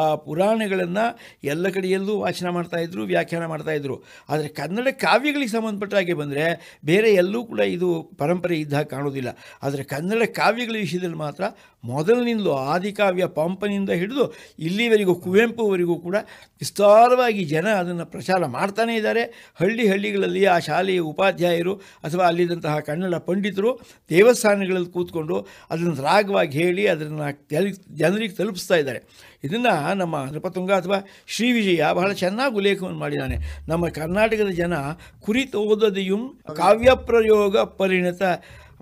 ಆ ಪುರಾಣಗಳನ್ನು ಎಲ್ಲ ಕಡೆಯಲ್ಲೂ ವಾಚನ ಮಾಡ್ತಾಯಿದ್ರು, ವ್ಯಾಖ್ಯಾನ ಮಾಡ್ತಾಯಿದ್ರು. ಆದರೆ ಕನ್ನಡ ಕಾವ್ಯಗಳಿಗೆ ಸಂಬಂಧಪಟ್ಟ ಹಾಗೆ ಬಂದರೆ ಬೇರೆ ಎಲ್ಲೂ ಕೂಡ ಇದು ಪರಂಪರೆ ಇದ್ದಾಗ ಕಾಣೋದಿಲ್ಲ. ಆದರೆ ಕನ್ನಡ ಕಾವ್ಯಗಳ ವಿಷಯದಲ್ಲಿ ಮಾತ್ರ ಮೊದಲಿನಿಂದಲೂ ಆದಿಕಾವ್ಯ ಪಂಪನಿಂದ ಹಿಡಿದು ಇಲ್ಲಿವರೆಗೂ ಕುವೆಂಪುವರೆಗೂ ಕೂಡ ವಿಸ್ತಾರವಾಗಿ ಜನ ಅದನ್ನು ಪ್ರಚಾರ ಮಾಡ್ತಾನೇ ಇದ್ದಾರೆ. ಹಳ್ಳಿಗಳಲ್ಲಿ ಆ ಶಾಲೆಯ ಉಪಾಧ್ಯಾಯರು ಅಥವಾ ಅಲ್ಲಿದ್ದಂತಹ ಕನ್ನಡ ಪಂಡಿತರು ದೇವಸ್ಥಾನಗಳಲ್ಲಿ ಕೂತ್ಕೊಂಡು ಅದನ್ನು ರಾಗವಾಗಿ ಹೇಳಿ ಅದನ್ನು ಜನರಿಗೆ ತಲುಪಿಸ್ತಾ ಇದ್ದಾರೆ. ಇದನ್ನು ನಮ್ಮ ನೃಪತುಂಗ ಅಥವಾ ಶ್ರೀವಿಜಯ ಬಹಳ ಚೆನ್ನಾಗಿ ಉಲ್ಲೇಖವನ್ನು ಮಾಡಿದ್ದಾನೆ. ನಮ್ಮ ಕರ್ನಾಟಕದ ಜನ ಕುರಿತೋದದೆಯುಂ ಕಾವ್ಯ ಪ್ರಯೋಗ ಪರಿಣತ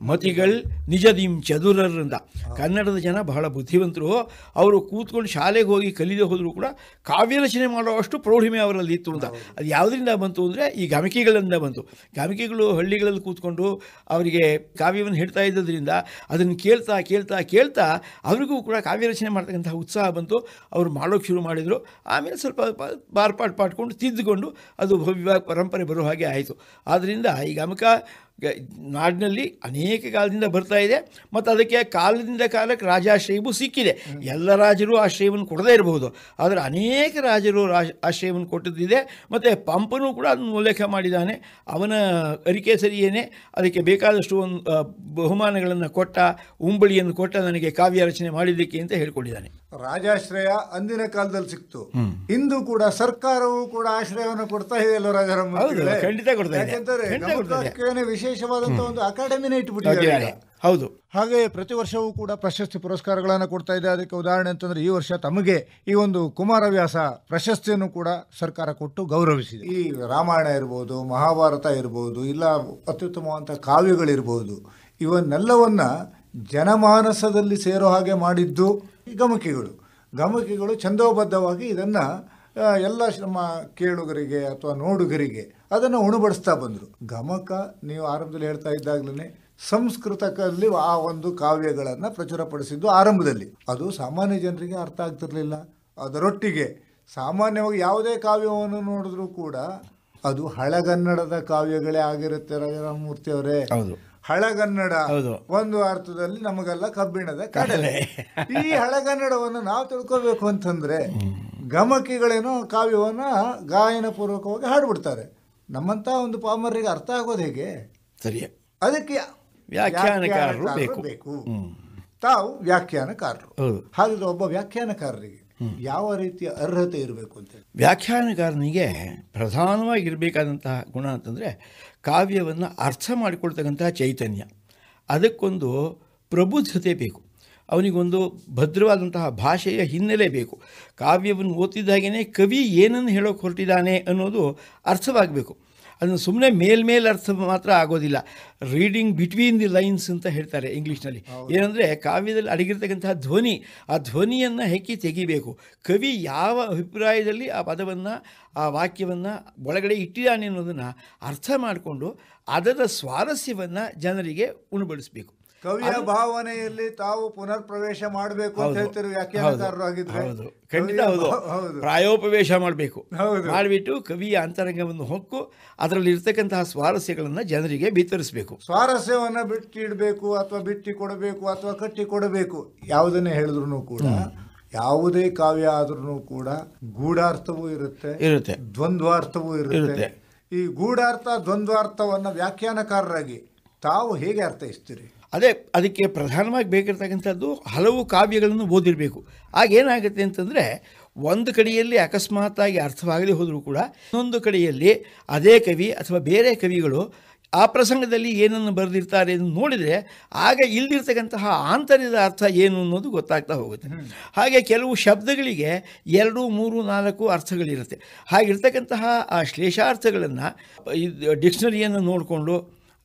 ಮತಿಗಳು ನಿಜದಿಂ ಚದುರರಿಂದ. ಕನ್ನಡದ ಜನ ಬಹಳ ಬುದ್ಧಿವಂತರು. ಅವರು ಕೂತ್ಕೊಂಡು ಶಾಲೆಗೆ ಹೋಗಿ ಕಲಿದೇ ಹೋದರೂ ಕೂಡ ಕಾವ್ಯ ರಚನೆ ಮಾಡೋ ಅಷ್ಟು ಪ್ರೌಢಿಮೆ ಅವರಲ್ಲಿ ಇತ್ತು ಅಂತ. ಅದು ಯಾವುದರಿಂದ ಬಂತು ಅಂದರೆ ಈ ಗಮಕಿಗಳಿಂದ ಬಂತು. ಗಮಕಿಗಳು ಹಳ್ಳಿಗಳಲ್ಲಿ ಕೂತ್ಕೊಂಡು ಅವರಿಗೆ ಕಾವ್ಯವನ್ನು ಹೇಳ್ತಾ ಇದ್ದದ್ರಿಂದ ಅದನ್ನು ಕೇಳ್ತಾ ಕೇಳ್ತಾ ಕೇಳ್ತಾ ಅವರಿಗೂ ಕೂಡ ಕಾವ್ಯ ರಚನೆ ಮಾಡ್ತಕ್ಕಂಥ ಉತ್ಸಾಹ ಬಂತು. ಅವರು ಮಾಡೋಕ್ಕೆ ಶುರು ಮಾಡಿದರು. ಆಮೇಲೆ ಸ್ವಲ್ಪ ಪಾಡ್ಕೊಂಡು ತಿದ್ದುಕೊಂಡು ಅದು ಭವ್ಯ ಪರಂಪರೆ ಬರೋ ಹಾಗೆ ಆಯಿತು. ಆದ್ದರಿಂದ ಈ ಗಮಕ ನಾಡಿನಲ್ಲಿ ಅನೇಕ ಕಾಲದಿಂದ ಬರ್ತಾ ಇದೆ ಮತ್ತು ಅದಕ್ಕೆ ಕಾಲದಿಂದ ಕಾಲಕ್ಕೆ ರಾಜಾಶ್ರಯವೂ ಸಿಕ್ಕಿದೆ. ಎಲ್ಲ ರಾಜರು ಆಶ್ರಯವನ್ನು ಕೊಡದೇ ಇರಬಹುದು, ಆದರೆ ಅನೇಕ ರಾಜರು ಆಶ್ರಯವನ್ನು ಕೊಟ್ಟಿದ್ದಿದೆ. ಮತ್ತು ಪಂಪನೂ ಕೂಡ ಅದನ್ನು ಉಲ್ಲೇಖ ಮಾಡಿದ್ದಾನೆ. ಅವನ ಅರಿಕೆ ಸರಿಯೇನೆ ಅದಕ್ಕೆ ಬೇಕಾದಷ್ಟು ಒಂದು ಬಹುಮಾನಗಳನ್ನು ಕೊಟ್ಟ, ಉಂಬಳಿಯನ್ನು ಕೊಟ್ಟ ನನಗೆ ಕಾವ್ಯ ರಚನೆ ಮಾಡಿದ್ದಕ್ಕೆ ಅಂತ ಹೇಳ್ಕೊಂಡಿದ್ದಾನೆ. ರಾಜಾಶ್ರಯ ಅಂದಿನ ಕಾಲದಲ್ಲಿ ಸಿಕ್ತು, ಇಂದು ಕೂಡ ಸರ್ಕಾರವು ಕೂಡ ಆಶ್ರಯವನ್ನು ಕೊಡ್ತಾ ಇದೆಯಲ್ಲ ರಾಜಾರಾಮ? ಖಂಡಿತ ಕೊಡ್ತಾ ಇದೆ. ವಿಶೇಷವಾದಂತಹ ಒಂದು ಅಕಾಡೆಮಿನೇ ಇಟ್ಬಿಟ್ಟಿದ್ದಾರೆ. ಹೌದು. ಹಾಗೆ ಪ್ರತಿ ವರ್ಷವೂ ಕೂಡ ಪ್ರಶಸ್ತಿ ಪುರಸ್ಕಾರಗಳನ್ನು ಕೊಡ್ತಾ ಇದೆ. ಅದಕ್ಕೆ ಉದಾಹರಣೆ ಅಂತಂದ್ರೆ ಈ ವರ್ಷ ತಮಗೆ ಈ ಒಂದು ಕುಮಾರವ್ಯಾಸ ಪ್ರಶಸ್ತಿಯನ್ನು ಕೂಡ ಸರ್ಕಾರ ಕೊಟ್ಟು ಗೌರವಿಸಿದೆ. ಈ ರಾಮಾಯಣ ಇರ್ಬೋದು, ಮಹಾಭಾರತ ಇರ್ಬೋದು, ಇಲ್ಲ ಅತ್ಯುತ್ತಮವಾದಂತಹ ಕಾವ್ಯಗಳಿರ್ಬೋದು, ಇವನ್ನೆಲ್ಲವನ್ನ ಜನಮಾನಸದಲ್ಲಿ ಸೇರೋ ಹಾಗೆ ಮಾಡಿದ್ದು ಈ ಗಮಕಿಗಳು ಛಂದೋಬದ್ಧವಾಗಿ ಇದನ್ನು ಎಲ್ಲ ನಮ್ಮ ಕೇಳುಗರಿಗೆ ಅಥವಾ ನೋಡುಗರಿಗೆ ಅದನ್ನು ಉಣಬಡಿಸ್ತಾ ಬಂದರು. ಗಮಕ ನೀವು ಆರಂಭದಲ್ಲಿ ಹೇಳ್ತಾ ಇದ್ದಾಗಲೇ ಸಂಸ್ಕೃತದಲ್ಲಿ ಆ ಒಂದು ಕಾವ್ಯಗಳನ್ನು ಪ್ರಚುರಪಡಿಸಿದ್ದು ಆರಂಭದಲ್ಲಿ. ಅದು ಸಾಮಾನ್ಯ ಜನರಿಗೆ ಅರ್ಥ ಆಗ್ತಿರಲಿಲ್ಲ. ಅದರೊಟ್ಟಿಗೆ ಸಾಮಾನ್ಯವಾಗಿ ಯಾವುದೇ ಕಾವ್ಯವನ್ನು ನೋಡಿದ್ರೂ ಕೂಡ ಅದು ಹಳೆಗನ್ನಡದ ಕಾವ್ಯಗಳೇ ಆಗಿರುತ್ತೆ ರಾಜಾರಾಮಮೂರ್ತಿ ಅವರೇ. ಹಳಗನ್ನಡ ಹೌದು. ಒಂದು ಅರ್ಥದಲ್ಲಿ ನಮಗೆಲ್ಲ ಕಬ್ಬಿಣದ ಕಡಲೆ. ಈ ಹಳಗನ್ನಡವನ್ನು ನಾವು ತಿಳ್ಕೋಬೇಕು ಅಂತಂದ್ರೆ ಗಮಕಿಗಳೇನೋ ಕಾವ್ಯವನ್ನ ಗಾಯನ ಪೂರ್ವಕವಾಗಿ ಹಾಡ್ಬಿಡ್ತಾರೆ. ನಮ್ಮಂತ ಒಂದು ಪಾಮರರಿಗೆ ಅರ್ಥ ಆಗೋದು ಹೇಗೆ? ಸರಿ, ಅದಕ್ಕೆ ವ್ಯಾಖ್ಯಾನಕಾರರು ಬೇಕು. ತಾವು ವ್ಯಾಖ್ಯಾನಕಾರರು. ಹೌದು. ಹಾಗಿದ್ರೆ ಒಬ್ಬ ವ್ಯಾಖ್ಯಾನಕಾರರಿಗೆ ಯಾವ ರೀತಿಯ ಅರ್ಹತೆ ಇರಬೇಕು ಅಂತ? ವ್ಯಾಖ್ಯಾನಕಾರನಿಗೆ ಪ್ರಧಾನವಾಗಿರಬೇಕಾದಂತಹ ಗುಣ ಅಂತಂದರೆ ಕಾವ್ಯವನ್ನು ಅರ್ಥ ಮಾಡಿಕೊಳ್ತಕ್ಕಂತಹ ಚೈತನ್ಯ, ಅದಕ್ಕೊಂದು ಪ್ರಬುದ್ಧತೆ ಬೇಕು, ಅವನಿಗೊಂದು ಭದ್ರವಾದಂತಹ ಭಾಷೆಯ ಹಿನ್ನೆಲೆ ಬೇಕು. ಕಾವ್ಯವನ್ನು ಓದ್ತಿದ್ದಾಗೇ ಕವಿ ಏನನ್ನು ಹೇಳೋಕೆ ಹೊರಟಿದ್ದಾನೆ ಅನ್ನೋದು ಅರ್ಥವಾಗಬೇಕು. ಅದನ್ನು ಸುಮ್ಮನೆ ಮೇಲ್ಮೇಲೆ ಅರ್ಥ ಮಾತ್ರ ಆಗೋದಿಲ್ಲ. ರೀಡಿಂಗ್ ಬಿಟ್ವೀನ್ ದಿ ಲೈನ್ಸ್ ಅಂತ ಹೇಳ್ತಾರೆ ಇಂಗ್ಲೀಷ್ನಲ್ಲಿ. ಏನಂದರೆ ಕಾವ್ಯದಲ್ಲಿ ಅಡಗಿರ್ತಕ್ಕಂತಹ ಧ್ವನಿ, ಆ ಧ್ವನಿಯನ್ನು ಹೆಕ್ಕಿ ತೆಗಿಬೇಕು. ಕವಿ ಯಾವ ಅಭಿಪ್ರಾಯದಲ್ಲಿ ಆ ಪದವನ್ನು, ಆ ವಾಕ್ಯವನ್ನು ಒಳಗಡೆ ಇಟ್ಟಿದ್ದಾನೆ ಅನ್ನೋದನ್ನು ಅರ್ಥ ಮಾಡಿಕೊಂಡು ಅದರ ಸ್ವಾರಸ್ಯವನ್ನು ಜನರಿಗೆ ಉಣಬಡಿಸಬೇಕು. ಕವಿಯ ಭಾವನೆಯಲ್ಲಿ ತಾವು ಪುನರ್ ಪ್ರವೇಶ ಮಾಡಬೇಕು ಅಂತ ಹೇಳ್ತಾರೆ ವ್ಯಾಖ್ಯಾನಕಾರರು ಆಗಿದ್ರೆ. ಹೌದು, ಖಂಡಿತ ಹೌದು. ಪ್ರಾಯೋಪವೇಶ ಮಾಡಬೇಕು. ಮಾಡಿಬಿಟ್ಟು ಕವಿಯ ಅಂತರಂಗವನ್ನು ಹೊಕ್ಕು ಅದರಲ್ಲಿ ಇರ್ತಕ್ಕಂತಹ ಸ್ವಾರಸ್ಯಗಳನ್ನು ಜನರಿಗೆ ಬಿತ್ತರಿಸಬೇಕು. ಸ್ವಾರಸ್ಯವನ್ನು ಬಿಟ್ಟಿಡಬೇಕು ಅಥವಾ ಬಿಟ್ಟಿ ಕೊಡಬೇಕು ಅಥವಾ ಕಟ್ಟಿ ಕೊಡಬೇಕು. ಯಾವುದನ್ನೇ ಹೇಳಿದ್ರು ಕೂಡ, ಯಾವುದೇ ಕಾವ್ಯ ಆದ್ರೂ ಕೂಡ ಗೂಢಾರ್ಥವೂ ಇರುತ್ತೆ, ದ್ವಂದ್ವಾರ್ಥವೂ ಇರುತ್ತೆ. ಈ ಗೂಢಾರ್ಥ ದ್ವಂದ್ವಾರ್ಥವನ್ನು ವ್ಯಾಖ್ಯಾನಕಾರರಾಗಿ ತಾವು ಹೇಗೆ ಅರ್ಥೈಸ್ತೀರಿ? ಅದಕ್ಕೆ ಪ್ರಧಾನವಾಗಿ ಬೇಕಿರ್ತಕ್ಕಂಥದ್ದು ಹಲವು ಕಾವ್ಯಗಳನ್ನು ಓದಿರಬೇಕು. ಆಗೇನಾಗುತ್ತೆ ಅಂತಂದರೆ ಒಂದು ಕಡೆಯಲ್ಲಿ ಅಕಸ್ಮಾತ್ತಾಗಿ ಅರ್ಥವಾಗದೇ ಹೋದರೂ ಕೂಡ ಇನ್ನೊಂದು ಕಡೆಯಲ್ಲಿ ಅದೇ ಕವಿ ಅಥವಾ ಬೇರೆ ಕವಿಗಳು ಆ ಪ್ರಸಂಗದಲ್ಲಿ ಏನನ್ನು ಬರೆದಿರ್ತಾರೆ ಅಂತ ನೋಡಿದರೆ ಆಗ ಇಲ್ದಿರ್ತಕ್ಕಂತಹ ಆಂತರ್ಯದ ಅರ್ಥ ಏನು ಅನ್ನೋದು ಗೊತ್ತಾಗ್ತಾ ಹೋಗುತ್ತೆ. ಹಾಗೆ ಕೆಲವು ಶಬ್ದಗಳಿಗೆ 2, 3, 4 ಅರ್ಥಗಳಿರುತ್ತೆ. ಹಾಗಿರ್ತಕ್ಕಂತಹ ಆ ಶ್ಲೇಷಾರ್ಥಗಳನ್ನು ಡಿಕ್ಷನರಿಯನ್ನು ನೋಡಿಕೊಂಡು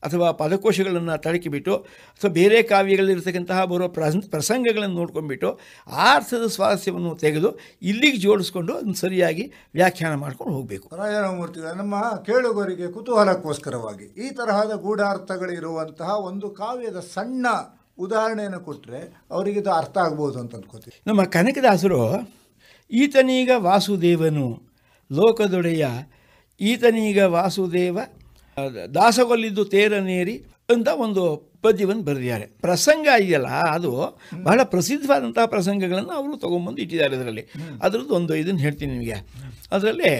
ಅಥವಾ ಪದಕೋಶಗಳನ್ನು ತಡಕಿಬಿಟ್ಟು ಅಥವಾ ಬೇರೆ ಕಾವ್ಯಗಳಲ್ಲಿರ್ತಕ್ಕಂತಹ ಬರೋ ಪ್ರಸಂಗಗಳನ್ನು ನೋಡ್ಕೊಂಡ್ಬಿಟ್ಟು ಆ ಅರ್ಥದ ಸ್ವಾರಸ್ಯವನ್ನು ತೆಗೆದು ಇಲ್ಲಿಗೆ ಜೋಡಿಸ್ಕೊಂಡು ಅದನ್ನು ಸರಿಯಾಗಿ ವ್ಯಾಖ್ಯಾನ ಮಾಡ್ಕೊಂಡು ಹೋಗಬೇಕು. ರಾಜರಾಮಮೂರ್ತಿಗಳ ನಮ್ಮ ಕೇಳುಗರಿಗೆ ಕುತೂಹಲಕ್ಕೋಸ್ಕರವಾಗಿ ಈ ತರಹದ ಗೂಢಾರ್ಥಗಳಿರುವಂತಹ ಒಂದು ಕಾವ್ಯದ ಸಣ್ಣ ಉದಾಹರಣೆಯನ್ನು ಕೊಟ್ಟರೆ ಅವರಿಗೆ ಇದು ಅರ್ಥ ಆಗ್ಬೋದು ಅಂತ ಅನ್ಕೋತೀವಿ. ನಮ್ಮ ಕನಕದಾಸರು ಈತನೀಗ ವಾಸುದೇವನು ಲೋಕದೊಡೆಯ, ಈತನೀಗ ವಾಸುದೇವ ದಾಸಗೊಲ್ಲಿದ್ದು ತೇರನೇರಿ ಅಂತ ಒಂದು ಪದ್ಯವನ್ನು ಬರೆದಿದ್ದಾರೆ. ಪ್ರಸಂಗ ಇದೆಯಲ್ಲ, ಅದು ಬಹಳ ಪ್ರಸಿದ್ಧವಾದಂತಹ ಪ್ರಸಂಗಗಳನ್ನು ಅವರು ತೊಗೊಂಬಂದು ಇಟ್ಟಿದ್ದಾರೆ. ಅದರದ್ದು ಒಂದು ಇದನ್ನು ಹೇಳ್ತೀನಿ ನಿಮಗೆ. ಅದರಲ್ಲಿ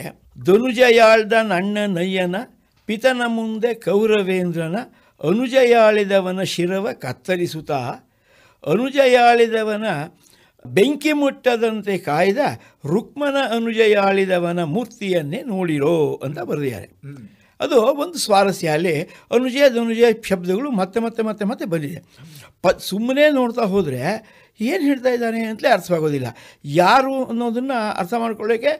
ಧನುಜಯಾಳ್ದ ಅಣ್ಣ ನಯ್ಯನ ಪಿತನ ಮುಂದೆ ಕೌರವೇಂದ್ರನ ಅನುಜಯಾಳಿದವನ ಶಿರವ ಕತ್ತರಿಸುತ್ತಾ ಅನುಜಯಾಳಿದವನ ಬೆಂಕಿ ಮುಟ್ಟದಂತೆ ಕಾಯ್ದ ರುಕ್ಮನ ಅನುಜಯಾಳಿದವನ ಮೂರ್ತಿಯನ್ನೇ ನೋಡಿರೋ ಅಂತ ಬರೆದಿದ್ದಾರೆ. ಅದು ಒಂದು ಸ್ವಾರಸ್ಯ. ಅಲ್ಲಿ ಅನುಜಯ ಧನುಜಯ ಶಬ್ದಗಳು ಮತ್ತೆ ಮತ್ತೆ ಮತ್ತೆ ಮತ್ತೆ ಬಂದಿದೆ. ಸುಮ್ಮನೆ ನೋಡ್ತಾ ಹೋದರೆ ಏನು ಹೇಳ್ತಾ ಇದ್ದಾನೆ ಅಂತಲೇ ಅರ್ಥವಾಗೋದಿಲ್ಲ. ಯಾರು ಅನ್ನೋದನ್ನು ಅರ್ಥ ಮಾಡ್ಕೊಳ್ಳೋಕ್ಕೆ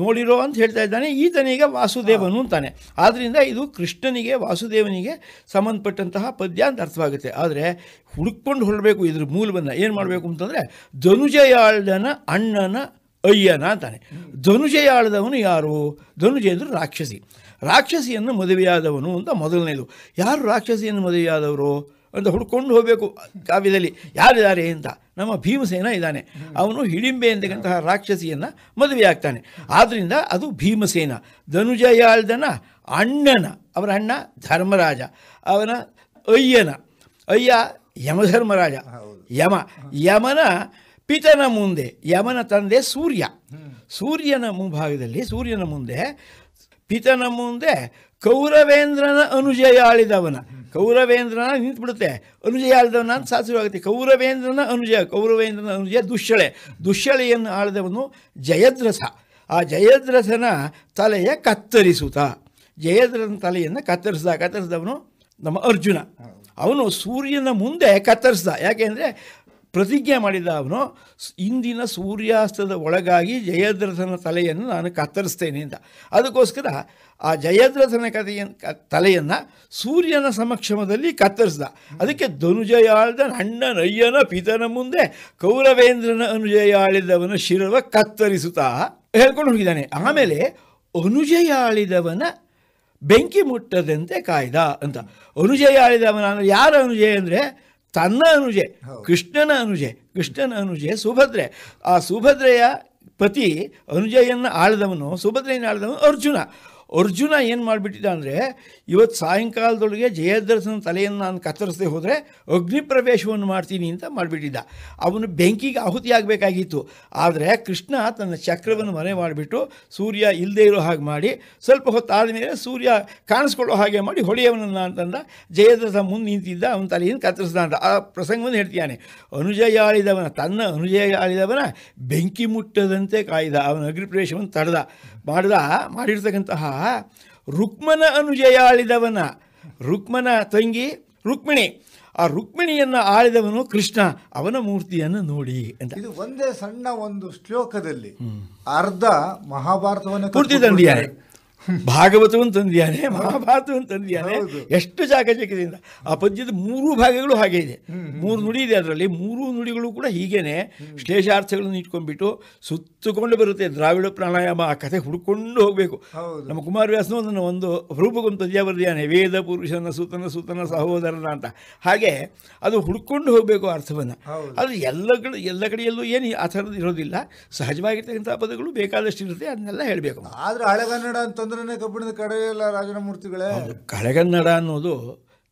ನೋಡಿರೋ ಅಂತ ಹೇಳ್ತಾ ಇದ್ದಾನೆ. ಈತನಿಗೆ ವಾಸುದೇವನು ಅಂತಾನೆ. ಆದ್ದರಿಂದ ಇದು ಕೃಷ್ಣನಿಗೆ ವಾಸುದೇವನಿಗೆ ಸಂಬಂಧಪಟ್ಟಂತಹ ಪದ್ಯ ಅಂತ ಅರ್ಥವಾಗುತ್ತೆ. ಆದರೆ ಹುಡುಕೊಂಡು ಹೊರಡಬೇಕು ಇದ್ರ ಮೂಲವನ್ನು. ಏನು ಮಾಡಬೇಕು ಅಂತಂದರೆ ಧನುಜಯಾಳ್ದನ ಅಣ್ಣನ ಅಯ್ಯನ ಅಂತಾನೆ. ಧನುಜಯಾಳದವನು ಯಾರು? ಧನುಜ ಅಂದರೆ ರಾಕ್ಷಸಿ. ರಾಕ್ಷಸಿಯನ್ನು ಮದುವೆಯಾದವನು ಅಂತ ಮೊದಲನೇದು. ಯಾರು ರಾಕ್ಷಸಿಯನ್ನು ಮದುವೆಯಾದವರು ಅಂತ ಹುಡ್ಕೊಂಡು ಹೋಗಬೇಕು ಕಾವ್ಯದಲ್ಲಿ. ಯಾರಿದ್ದಾರೆ ಅಂತ. ನಮ್ಮ ಭೀಮಸೇನ ಇದ್ದಾನೆ. ಅವನು ಹಿಡಿಂಬೆ ಅಂತಕ್ಕಂತಹ ರಾಕ್ಷಸಿಯನ್ನು ಮದುವೆಯಾಗ್ತಾನೆ. ಆದ್ದರಿಂದ ಅದು ಭೀಮಸೇನ. ಧನುಜಯಾಳ್ದನ ಅಣ್ಣನ, ಅವರ ಅಣ್ಣ ಧರ್ಮರಾಜ, ಅವನ ಅಯ್ಯ ಯಮಧರ್ಮರಾಜ. ಯಮನ ಪಿತನ ಮುಂದೆ, ಯಮನ ತಂದೆ ಸೂರ್ಯ. ಸೂರ್ಯನ ಮುಂಭಾಗದಲ್ಲಿ, ಸೂರ್ಯನ ಮುಂದೆ, ಪಿತನ ಮುಂದೆ ಕೌರವೇಂದ್ರನ ಅನುಜಯಾಳಿದವನ. ಕೌರವೇಂದ್ರನ ನಿಂತುಬಿಡುತ್ತೆ, ಅನುಜಯಾಳಿದವನ ಅಂತ ಶಾಸ್ತ್ರವಾಗುತ್ತೆ. ಕೌರವೇಂದ್ರನ ಅನುಜಯ ದುಶ್ಯಳೆಯನ್ನು ಆಳಿದವನು ಜಯದ್ರಥ. ಆ ಜಯದ್ರಥನ ತಲೆಯ ಕತ್ತರಿಸುತ್ತಾ, ಜಯದ್ರಥನ ತಲೆಯನ್ನು ಕತ್ತರಿಸಿದವನು ನಮ್ಮ ಅರ್ಜುನ. ಅವನು ಸೂರ್ಯನ ಮುಂದೆ ಕತ್ತರಿಸ್ದ. ಯಾಕೆಂದರೆ ಪ್ರತಿಜ್ಞೆ ಮಾಡಿದ ಅವನು, ಇಂದಿನ ಸೂರ್ಯಾಸ್ತದ ಒಳಗಾಗಿ ಜಯದ್ರಥನ ತಲೆಯನ್ನು ನಾನು ಕತ್ತರಿಸ್ತೇನೆ ಅಂತ. ಅದಕ್ಕೋಸ್ಕರ ಆ ಜಯದ್ರಥನ ತಲೆಯನ್ನು ಸೂರ್ಯನ ಸಮಕ್ಷಮದಲ್ಲಿ ಕತ್ತರಿಸ್ದ. ಅದಕ್ಕೆ ಧನುಜಯಾಳ್ದ ಅಣ್ಣನಯ್ಯನ ಪಿತನ ಮುಂದೆ ಕೌರವೇಂದ್ರನ ಅನುಜಯಾಳಿದವನ ಶಿರವ ಕತ್ತರಿಸುತ್ತಾ ಹೇಳ್ಕೊಂಡು ಹೋಗಿದ್ದಾನೆ. ಆಮೇಲೆ ಅನುಜಯಾಳಿದವನ ಬೆಂಕಿ ಮುಟ್ಟದಂತೆ ಕಾಯ್ದ ಅಂತ. ಅನುಜಯಾಳಿದವನ ಅಂದರೆ ಯಾರ ಅನುಜಯ ಅಂದರೆ ತನ್ನ ಅನುಜೆ, ಕೃಷ್ಣನ ಅನುಜೆ ಸುಭದ್ರೆ. ಆ ಸುಭದ್ರೆಯ ಪತಿ ಅನುಜಯನ್ನು ಆಳಿದವನು, ಸುಭದ್ರೆಯನ್ನು ಆಳಿದವನು ಅರ್ಜುನ. ಅರ್ಜುನ ಏನು ಮಾಡಿಬಿಟ್ಟಿದ್ದ ಅಂದರೆ ಇವತ್ತು ಸಾಯಂಕಾಲದೊಳಗೆ ಜಯದ್ರಥನ ತಲೆಯನ್ನು ನಾನು ಕತ್ತರಿಸದೆ ಹೋದರೆ ಅಗ್ನಿ ಪ್ರವೇಶವನ್ನು ಮಾಡ್ತೀನಿ ಅಂತ ಮಾಡಿಬಿಟ್ಟಿದ್ದ. ಅವನು ಬೆಂಕಿಗೆ ಆಹುತಿ ಆಗಬೇಕಾಗಿತ್ತು. ಆದರೆ ಕೃಷ್ಣ ತನ್ನ ಚಕ್ರವನ್ನು ಮನೆ ಮಾಡಿಬಿಟ್ಟು ಸೂರ್ಯ ಇಲ್ಲದೇ ಇರೋ ಹಾಗೆ ಮಾಡಿ ಸ್ವಲ್ಪ ಹೊತ್ತಾದ ಮೇಲೆ ಸೂರ್ಯ ಕಾಣಿಸ್ಕೊಳ್ಳೋ ಹಾಗೆ ಮಾಡಿ ಹೊಡೆಯವನನ್ನ ಅಂತಂದ. ಜಯದ್ರಥ ಮುಂದೆ ನಿಂತಿದ್ದ, ಅವನ ತಲೆಯನ್ನು ಕತ್ತರಿಸ್ದ ಅಂತ ಆ ಪ್ರಸಂಗವನ್ನು ಹೇಳ್ತಿದ್ದಾನೆ. ಅನುಜಯ ಆಳಿದವನ ತನ್ನ ಅನುಜಯ ಆಳಿದವನ ಬೆಂಕಿ ಮುಟ್ಟದಂತೆ ಕಾಯ್ದ, ಅವನ ಅಗ್ನಿ ಪ್ರವೇಶವನ್ನು ತಡೆದ. ಮಾಡಿರ್ತಕ್ಕಂತಹ ರುಕ್ಮನ ಅನುಜಯ ಆಳಿದವನ, ರುಕ್ಮನ ತಂಗಿ ರುಕ್ಮಿಣಿ, ಆ ರುಕ್ಮಿಣಿಯನ್ನು ಆಳಿದವನು ಕೃಷ್ಣ, ಅವನ ಮೂರ್ತಿಯನ್ನು ನೋಡಿ ಅಂತ. ಇದು ಒಂದೇ ಸಣ್ಣ ಒಂದು ಶ್ಲೋಕದಲ್ಲಿ ಅರ್ಧ ಮಹಾಭಾರತವನ್ನು ಪೂರ್ತಿ ತಂದಿಯಾನೆ, ಭಾಗವತವನ್ನು ತಂದಿಯಾನೆ, ಮಹಾಭಾರತವನ್ನು ತಂದಿಯಾನೆ. ಎಷ್ಟು ಚಾಕಚಕ್ಯದಿಂದ ಆ ಪದ್ಯದ 3 ಭಾಗಗಳು ಹಾಗೆ ಇದೆ. 3 ನುಡಿ ಇದೆ ಅದರಲ್ಲಿ. 3 ನುಡಿಗಳು ಕೂಡ ಹೀಗೇನೆ ಶ್ಲೇಷಾರ್ಥಗಳನ್ನು ಇಟ್ಕೊಂಡ್ಬಿಟ್ಟು ಸುತ್ತಕೊಂಡು ಬರುತ್ತೆ. ದ್ರಾವಿಡ ಪ್ರಾಣಾಯಾಮ ಆ ಕಥೆ ಹುಡ್ಕೊಂಡು ಹೋಗಬೇಕು. ನಮ್ಮ ಕುಮಾರವ್ಯಾಸನು ಅದನ್ನು ಒಂದು ರೂಪಕ್ಕೊಂದು ಪದ್ಯ ಬರೆದಿದ್ದಾನೆ, ವೇದ ಪುರುಷನ ಸೂತನ ಸಹೋದರನ ಅಂತ. ಹಾಗೆ ಅದು ಹುಡ್ಕೊಂಡು ಹೋಗಬೇಕು ಅರ್ಥವನ್ನು. ಅದು ಎಲ್ಲ ಕಡೆಯಲ್ಲೂ ಏನು ಆ ಥರದ್ದು ಇರೋದಿಲ್ಲ. ಸಹಜವಾಗಿರ್ತಕ್ಕಂಥ ಪದಗಳು ಬೇಕಾದಷ್ಟು ಇರುತ್ತೆ, ಅದನ್ನೆಲ್ಲ ಹೇಳಬೇಕು. ಆದರೆ ಹಳೆಗನ್ನಡ ಅಂತಂದ್ರೆ ಕಬ್ಬಿಣದ ಕಡೆಯಲ್ಲ ರಾಜನಮೂರ್ತಿಗಳೇ. ಹಳೆಗನ್ನಡ ಅನ್ನೋದು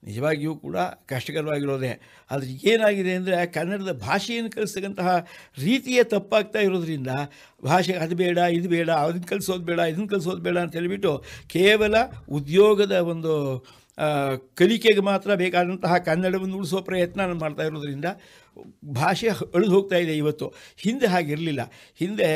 ನಿಜವಾಗಿಯೂ ಕೂಡ ಕಷ್ಟಕರವಾಗಿರೋದೇ. ಆದರೆ ಏನಾಗಿದೆ ಅಂದರೆ ಕನ್ನಡದ ಭಾಷೆಯನ್ನು ಕಲಿಸ್ತಕ್ಕಂತಹ ರೀತಿಯೇ ತಪ್ಪಾಗ್ತಾ ಇರೋದ್ರಿಂದ ಭಾಷೆ ಅದು ಬೇಡ ಇದು ಬೇಡ, ಅದನ್ನು ಕಲಿಸೋದು ಬೇಡ ಇದನ್ನು ಕಲಿಸೋದು ಬೇಡ ಅಂತ ಹೇಳಿಬಿಟ್ಟು ಕೇವಲ ಉದ್ಯೋಗದ ಒಂದು ಕಲಿಕೆಗೆ ಮಾತ್ರ ಬೇಕಾದಂತಹ ಕನ್ನಡವನ್ನು ಉಳಿಸೋ ಪ್ರಯತ್ನ ಮಾಡ್ತಾ ಇರೋದ್ರಿಂದ ಭಾಷೆ ಅಳಿದು ಹೋಗ್ತಾ ಇದೆ ಇವತ್ತು. ಹಿಂದೆ ಹಾಗಿರಲಿಲ್ಲ. ಹಿಂದೆ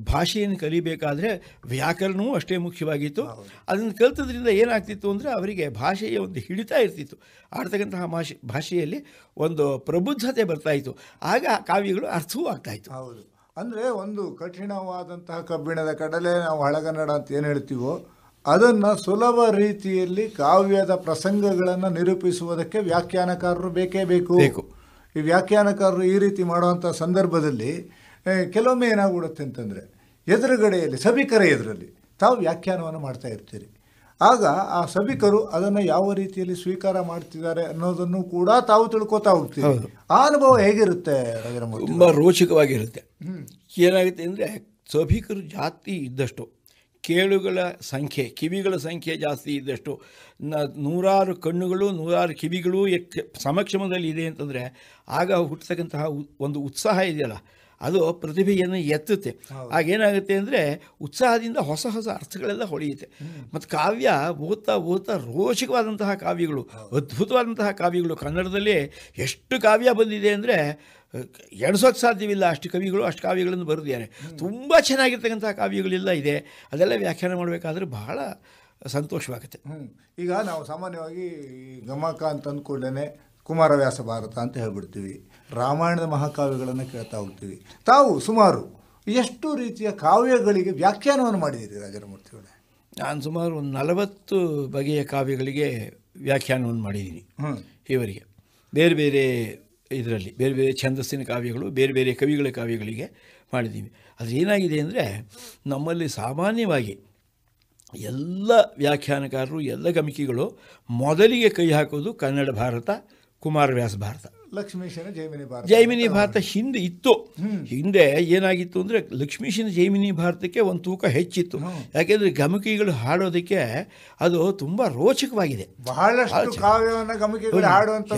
ಭಾಷೆಯನ್ನು ಕಲಿಬೇಕಾದ್ರೆ ವ್ಯಾಕರಣವೂ ಅಷ್ಟೇ ಮುಖ್ಯವಾಗಿತ್ತು. ಅದನ್ನು ಕಲಿತದ್ರಿಂದ ಏನಾಗ್ತಿತ್ತು ಅಂದರೆ ಅವರಿಗೆ ಭಾಷೆಯ ಒಂದು ಹಿಡಿತ ಇರ್ತಿತ್ತು. ಆಡ್ತಕ್ಕಂತಹ ಭಾಷೆಯಲ್ಲಿ ಒಂದು ಪ್ರಬುದ್ಧತೆ ಬರ್ತಾಯಿತ್ತು. ಆಗ ಕಾವ್ಯಗಳು ಅರ್ಥವೂ ಆಗ್ತಾಯಿತ್ತು. ಹೌದು. ಅಂದರೆ ಒಂದು ಕಠಿಣವಾದಂತಹ ಕಬ್ಬಿಣದ ಕಡಲೆ ನಾವು ಹಳೆಗನ್ನಡ ಅಂತ ಏನು ಹೇಳ್ತೀವೋ ಅದನ್ನು ಸುಲಭ ರೀತಿಯಲ್ಲಿ ಕಾವ್ಯದ ಪ್ರಸಂಗಗಳನ್ನು ನಿರೂಪಿಸುವುದಕ್ಕೆ ವ್ಯಾಖ್ಯಾನಕಾರರು ಬೇಕೇ ಬೇಕು. ಈ ವ್ಯಾಖ್ಯಾನಕಾರರು ಈ ರೀತಿ ಮಾಡುವಂಥ ಸಂದರ್ಭದಲ್ಲಿ ಕೆಲವೊಮ್ಮೆ ಏನಾಗ್ಬಿಡುತ್ತೆ ಅಂತಂದರೆ ಎದುರುಗಡೆಯಲ್ಲಿ ಸಭಿಕರ ಎದುರಲ್ಲಿ ತಾವು ವ್ಯಾಖ್ಯಾನವನ್ನು ಮಾಡ್ತಾ ಇರ್ತೀರಿ. ಆಗ ಆ ಸಭಿಕರು ಅದನ್ನು ಯಾವ ರೀತಿಯಲ್ಲಿ ಸ್ವೀಕಾರ ಮಾಡ್ತಿದ್ದಾರೆ ಅನ್ನೋದನ್ನು ಕೂಡ ತಾವು ತಿಳ್ಕೊತಾ ಹೋಗ್ತೀವಿ. ಆ ಅನುಭವ ಹೇಗಿರುತ್ತೆ ರಾಜರಾಮೂರ್ತಿ? ತುಂಬ ರೋಚಕವಾಗಿರುತ್ತೆ. ಏನಾಗುತ್ತೆ ಅಂದರೆ ಸಭಿಕರು ಜಾಸ್ತಿ ಇದ್ದಷ್ಟು ಕೇಳುಗಳ ಸಂಖ್ಯೆ, ಕಿವಿಗಳ ಸಂಖ್ಯೆ ಜಾಸ್ತಿ ಇದ್ದಷ್ಟು, 100 ಕಣ್ಣುಗಳು 100 ಕಿವಿಗಳು ಸಮಕ್ಷಮದಲ್ಲಿ ಇದೆ ಅಂತಂದರೆ ಆಗ ಹುಟ್ಟತಕ್ಕಂತಹ ಒಂದು ಉತ್ಸಾಹ ಇದೆಯಲ್ಲ, ಅದು ಪ್ರತಿಭೆಯನ್ನು ಎತ್ತುತ್ತೆ. ಆಗೇನಾಗುತ್ತೆ ಅಂದರೆ ಉತ್ಸಾಹದಿಂದ ಹೊಸ ಹೊಸ ಅರ್ಥಗಳೆಲ್ಲ ಹೊಳೆಯುತ್ತೆ. ಮತ್ತು ಕಾವ್ಯ ಓದ್ತಾ ರೋಚಕವಾದಂತಹ ಕಾವ್ಯಗಳು, ಅದ್ಭುತವಾದಂತಹ ಕಾವ್ಯಗಳು ಕನ್ನಡದಲ್ಲಿ ಎಷ್ಟು ಕಾವ್ಯ ಬಂದಿದೆ ಅಂದರೆ ಎಣಿಸೋಕ್ಕೆ ಸಾಧ್ಯವಿಲ್ಲ. ಅಷ್ಟು ಕವಿಗಳು ಅಷ್ಟು ಕಾವ್ಯಗಳನ್ನು ಬರೆದಿದ್ದಾರೆ. ತುಂಬ ಚೆನ್ನಾಗಿರ್ತಕ್ಕಂಥ ಕಾವ್ಯಗಳೆಲ್ಲ ಇದೆ. ಅದೆಲ್ಲ ವ್ಯಾಖ್ಯಾನ ಮಾಡಬೇಕಾದ್ರೆ ಬಹಳ ಸಂತೋಷವಾಗುತ್ತೆ. ಈಗ ನಾವು ಸಾಮಾನ್ಯವಾಗಿ ಗಮಕ ಅಂತ ಅಂದ್ಕೊಳ್ಳೇ ಕುಮಾರವ್ಯಾಸ ಭಾರತ ಅಂತ ಹೇಳ್ಬಿಡ್ತೀವಿ. ರಾಮಾಯಣದ ಮಹಾಕಾವ್ಯಗಳನ್ನು ಕೇಳ್ತಾ ಹೋಗ್ತೀವಿ. ತಾವು ಸುಮಾರು ಎಷ್ಟು ರೀತಿಯ ಕಾವ್ಯಗಳಿಗೆ ವ್ಯಾಖ್ಯಾನವನ್ನು ಮಾಡಿದ್ದೀರಿ ರಾಜರಾಮೂರ್ತಿಗಳೇ? ನಾನು ಸುಮಾರು ಒಂದು 40 ಬಗೆಯ ಕಾವ್ಯಗಳಿಗೆ ವ್ಯಾಖ್ಯಾನವನ್ನು ಮಾಡಿದ್ದೀನಿ ಇವರಿಗೆ. ಬೇರೆ ಬೇರೆ ಇದರಲ್ಲಿ ಬೇರೆ ಬೇರೆ ಛಂದಸ್ಸಿನ ಕಾವ್ಯಗಳು, ಬೇರೆ ಬೇರೆ ಕವಿಗಳ ಕಾವ್ಯಗಳಿಗೆ ಮಾಡಿದ್ದೀವಿ. ಅದು ಏನಾಗಿದೆ ಅಂದರೆ ನಮ್ಮಲ್ಲಿ ಸಾಮಾನ್ಯವಾಗಿ ಎಲ್ಲ ವ್ಯಾಖ್ಯಾನಕಾರರು ಎಲ್ಲ ಗಮಕಿಗಳು ಮೊದಲಿಗೆ ಕೈ ಹಾಕೋದು ಕನ್ನಡ ಭಾರತ, ಕುಮಾರವ್ಯಾಸ ಭಾರತ. ಲಕ್ಷ್ಮೀಶನ ಜೈಮಿನಿ ಭಾರತ ಹಿಂದೆ ಇತ್ತು. ಹಿಂದೆ ಏನಾಗಿತ್ತು ಅಂದರೆ ಲಕ್ಷ್ಮೀಶನ ಜೈಮಿನಿ ಭಾರತಕ್ಕೆ ಒಂದು ತೂಕ ಹೆಚ್ಚಿತ್ತು. ಯಾಕೆಂದರೆ ಗಮಕಿಗಳು ಹಾಡೋದಕ್ಕೆ ಅದು ತುಂಬ ರೋಚಕವಾಗಿದೆ. ಬಹಳಷ್ಟು ಕಾವ್ಯವನ್ನು ಗಮಕಿಗಳು ಹಾಡುವಂತ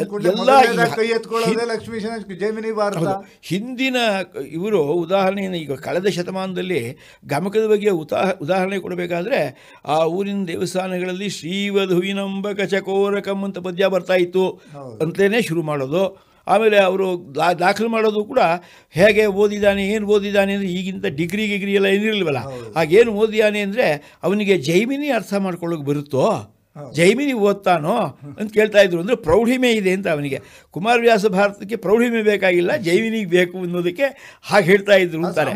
ಜೈಮಿನಿ ಭಾರತ. ಹಿಂದಿನ ಇವರು ಉದಾಹರಣೆಯನ್ನು ಈಗ ಕಳೆದ ಶತಮಾನದಲ್ಲಿ ಗಮಕದ ಬಗ್ಗೆ ಉದಾಹರಣೆ ಕೊಡಬೇಕಾದ್ರೆ ಆ ಊರಿನ ದೇವಸ್ಥಾನಗಳಲ್ಲಿ ಶ್ರೀವಧುವಿನಂಬ ಕಚಕೋರಕಂ ಅಂತ ಪದ್ಯ ಬರ್ತಾ ಇತ್ತು ಅಂತಲೇ ಶುರು ಮಾಡೋದು. ಆಮೇಲೆ ಅವರು ದಾಖಲು ಮಾಡೋದು ಕೂಡ ಹೇಗೆ ಓದಿದ್ದಾನೆ, ಏನು ಓದಿದ್ದಾನೆ ಅಂದರೆ ಈಗಿಂತ ಡಿಗ್ರಿ ಎಲ್ಲ ಏನಿರಲ್ವಲ್ಲ, ಹಾಗೇನು ಓದಿದ್ದಾನೆ ಅಂದರೆ ಅವನಿಗೆ ಜೈಮಿನಿ ಅರ್ಥ ಮಾಡ್ಕೊಳ್ಳೋಕೆ ಬರುತ್ತೋ, ಜೈಮಿನಿ ಓದ್ತಾನೋ ಅಂತ ಕೇಳ್ತಾ ಇದ್ರು. ಅಂದರೆ ಪ್ರೌಢಿಮೆ ಇದೆ ಅಂತ ಅವನಿಗೆ. ಕುಮಾರವ್ಯಾಸ ಭಾರತಕ್ಕೆ ಪ್ರೌಢಿಮೆ ಬೇಕಾಗಿಲ್ಲ, ಜೈಮಿನಿಗೆ ಬೇಕು ಅನ್ನೋದಕ್ಕೆ ಹಾಗೆ ಹೇಳ್ತಾ ಇದ್ರು ಅಂತಾರೆ.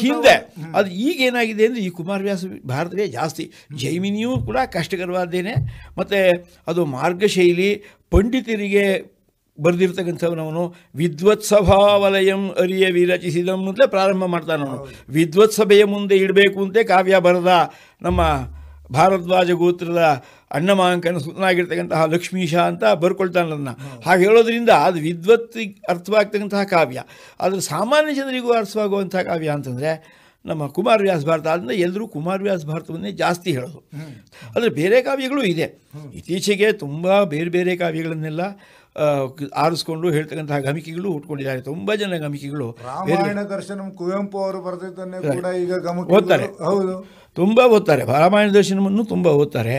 ಹಿಂದೆ ಅದು ಈಗೇನಾಗಿದೆ ಅಂದರೆ ಈ ಕುಮಾರವ್ಯಾಸ ಭಾರತವೇ ಜಾಸ್ತಿ. ಜೈಮಿನಿಯೂ ಕೂಡ ಕಷ್ಟಕರವಾದ್ದೇನೆ. ಮತ್ತು ಅದು ಮಾರ್ಗಶೈಲಿ ಪಂಡಿತರಿಗೆ ಬರೆದಿರ್ತಕ್ಕಂಥವನವನು. ವಿದ್ವತ್ಸಭಾವಲಯಂ ಅರಿಯ ವಿರಚಿಸಿದಂ ಅಂತಲೇ ಪ್ರಾರಂಭ ಮಾಡ್ತಾನವನು. ವಿದ್ವತ್ಸಭೆಯ ಮುಂದೆ ಇಡಬೇಕು ಅಂತೆ ಕಾವ್ಯ ಬರೆದ ನಮ್ಮ ಭಾರದ್ವಾಜ ಗೋತ್ರದ ಅಣ್ಣಮಾಂಕನ ಸುತನಾಗಿರ್ತಕ್ಕಂತಹ ಲಕ್ಷ್ಮೀಶ ಅಂತ ಬರ್ಕೊಳ್ತಾನನ್ನ. ಹಾಗೆ ಹೇಳೋದ್ರಿಂದ ಅದು ವಿದ್ವತ್ತಿಗೆ ಅರ್ಥವಾಗ್ತಕ್ಕಂತಹ ಕಾವ್ಯ. ಆದರೆ ಸಾಮಾನ್ಯ ಜನರಿಗೂ ಅರ್ಥವಾಗುವಂಥ ಕಾವ್ಯ ಅಂತಂದರೆ ನಮ್ಮ ಕುಮಾರವ್ಯಾಸ ಭಾರತ ಆದ್ದರಿಂದ ಎಲ್ಲರೂ ಕುಮಾರವ್ಯಾಸ ಭಾರತವನ್ನೇ ಜಾಸ್ತಿ ಹೇಳೋದು. ಆದರೆ ಬೇರೆ ಕಾವ್ಯಗಳು ಇದೆ. ಇತ್ತೀಚೆಗೆ ತುಂಬ ಬೇರೆ ಬೇರೆ ಕಾವ್ಯಗಳನ್ನೆಲ್ಲ ಆರಿಸ್ಕೊಂಡು ಹೇಳ್ತಕ್ಕಂತಹ ಗಮಕಿಗಳು ಹುಟ್ಕೊಂಡಿದ್ದಾರೆ. ತುಂಬ ಜನ ಗಮಕಿಗಳು ರಾಮಾಯಣ ದರ್ಶನಂ ಕುವೆಂಪು ಅವರು ಬರೆದಿದ್ದನ್ನೇ ಕೂಡ ಈಗ ಓದ್ತಾರೆ. ಹೌದು, ತುಂಬ ಓದ್ತಾರೆ. ರಾಮಾಯಣ ದರ್ಶನವನ್ನು ತುಂಬ ಓದ್ತಾರೆ.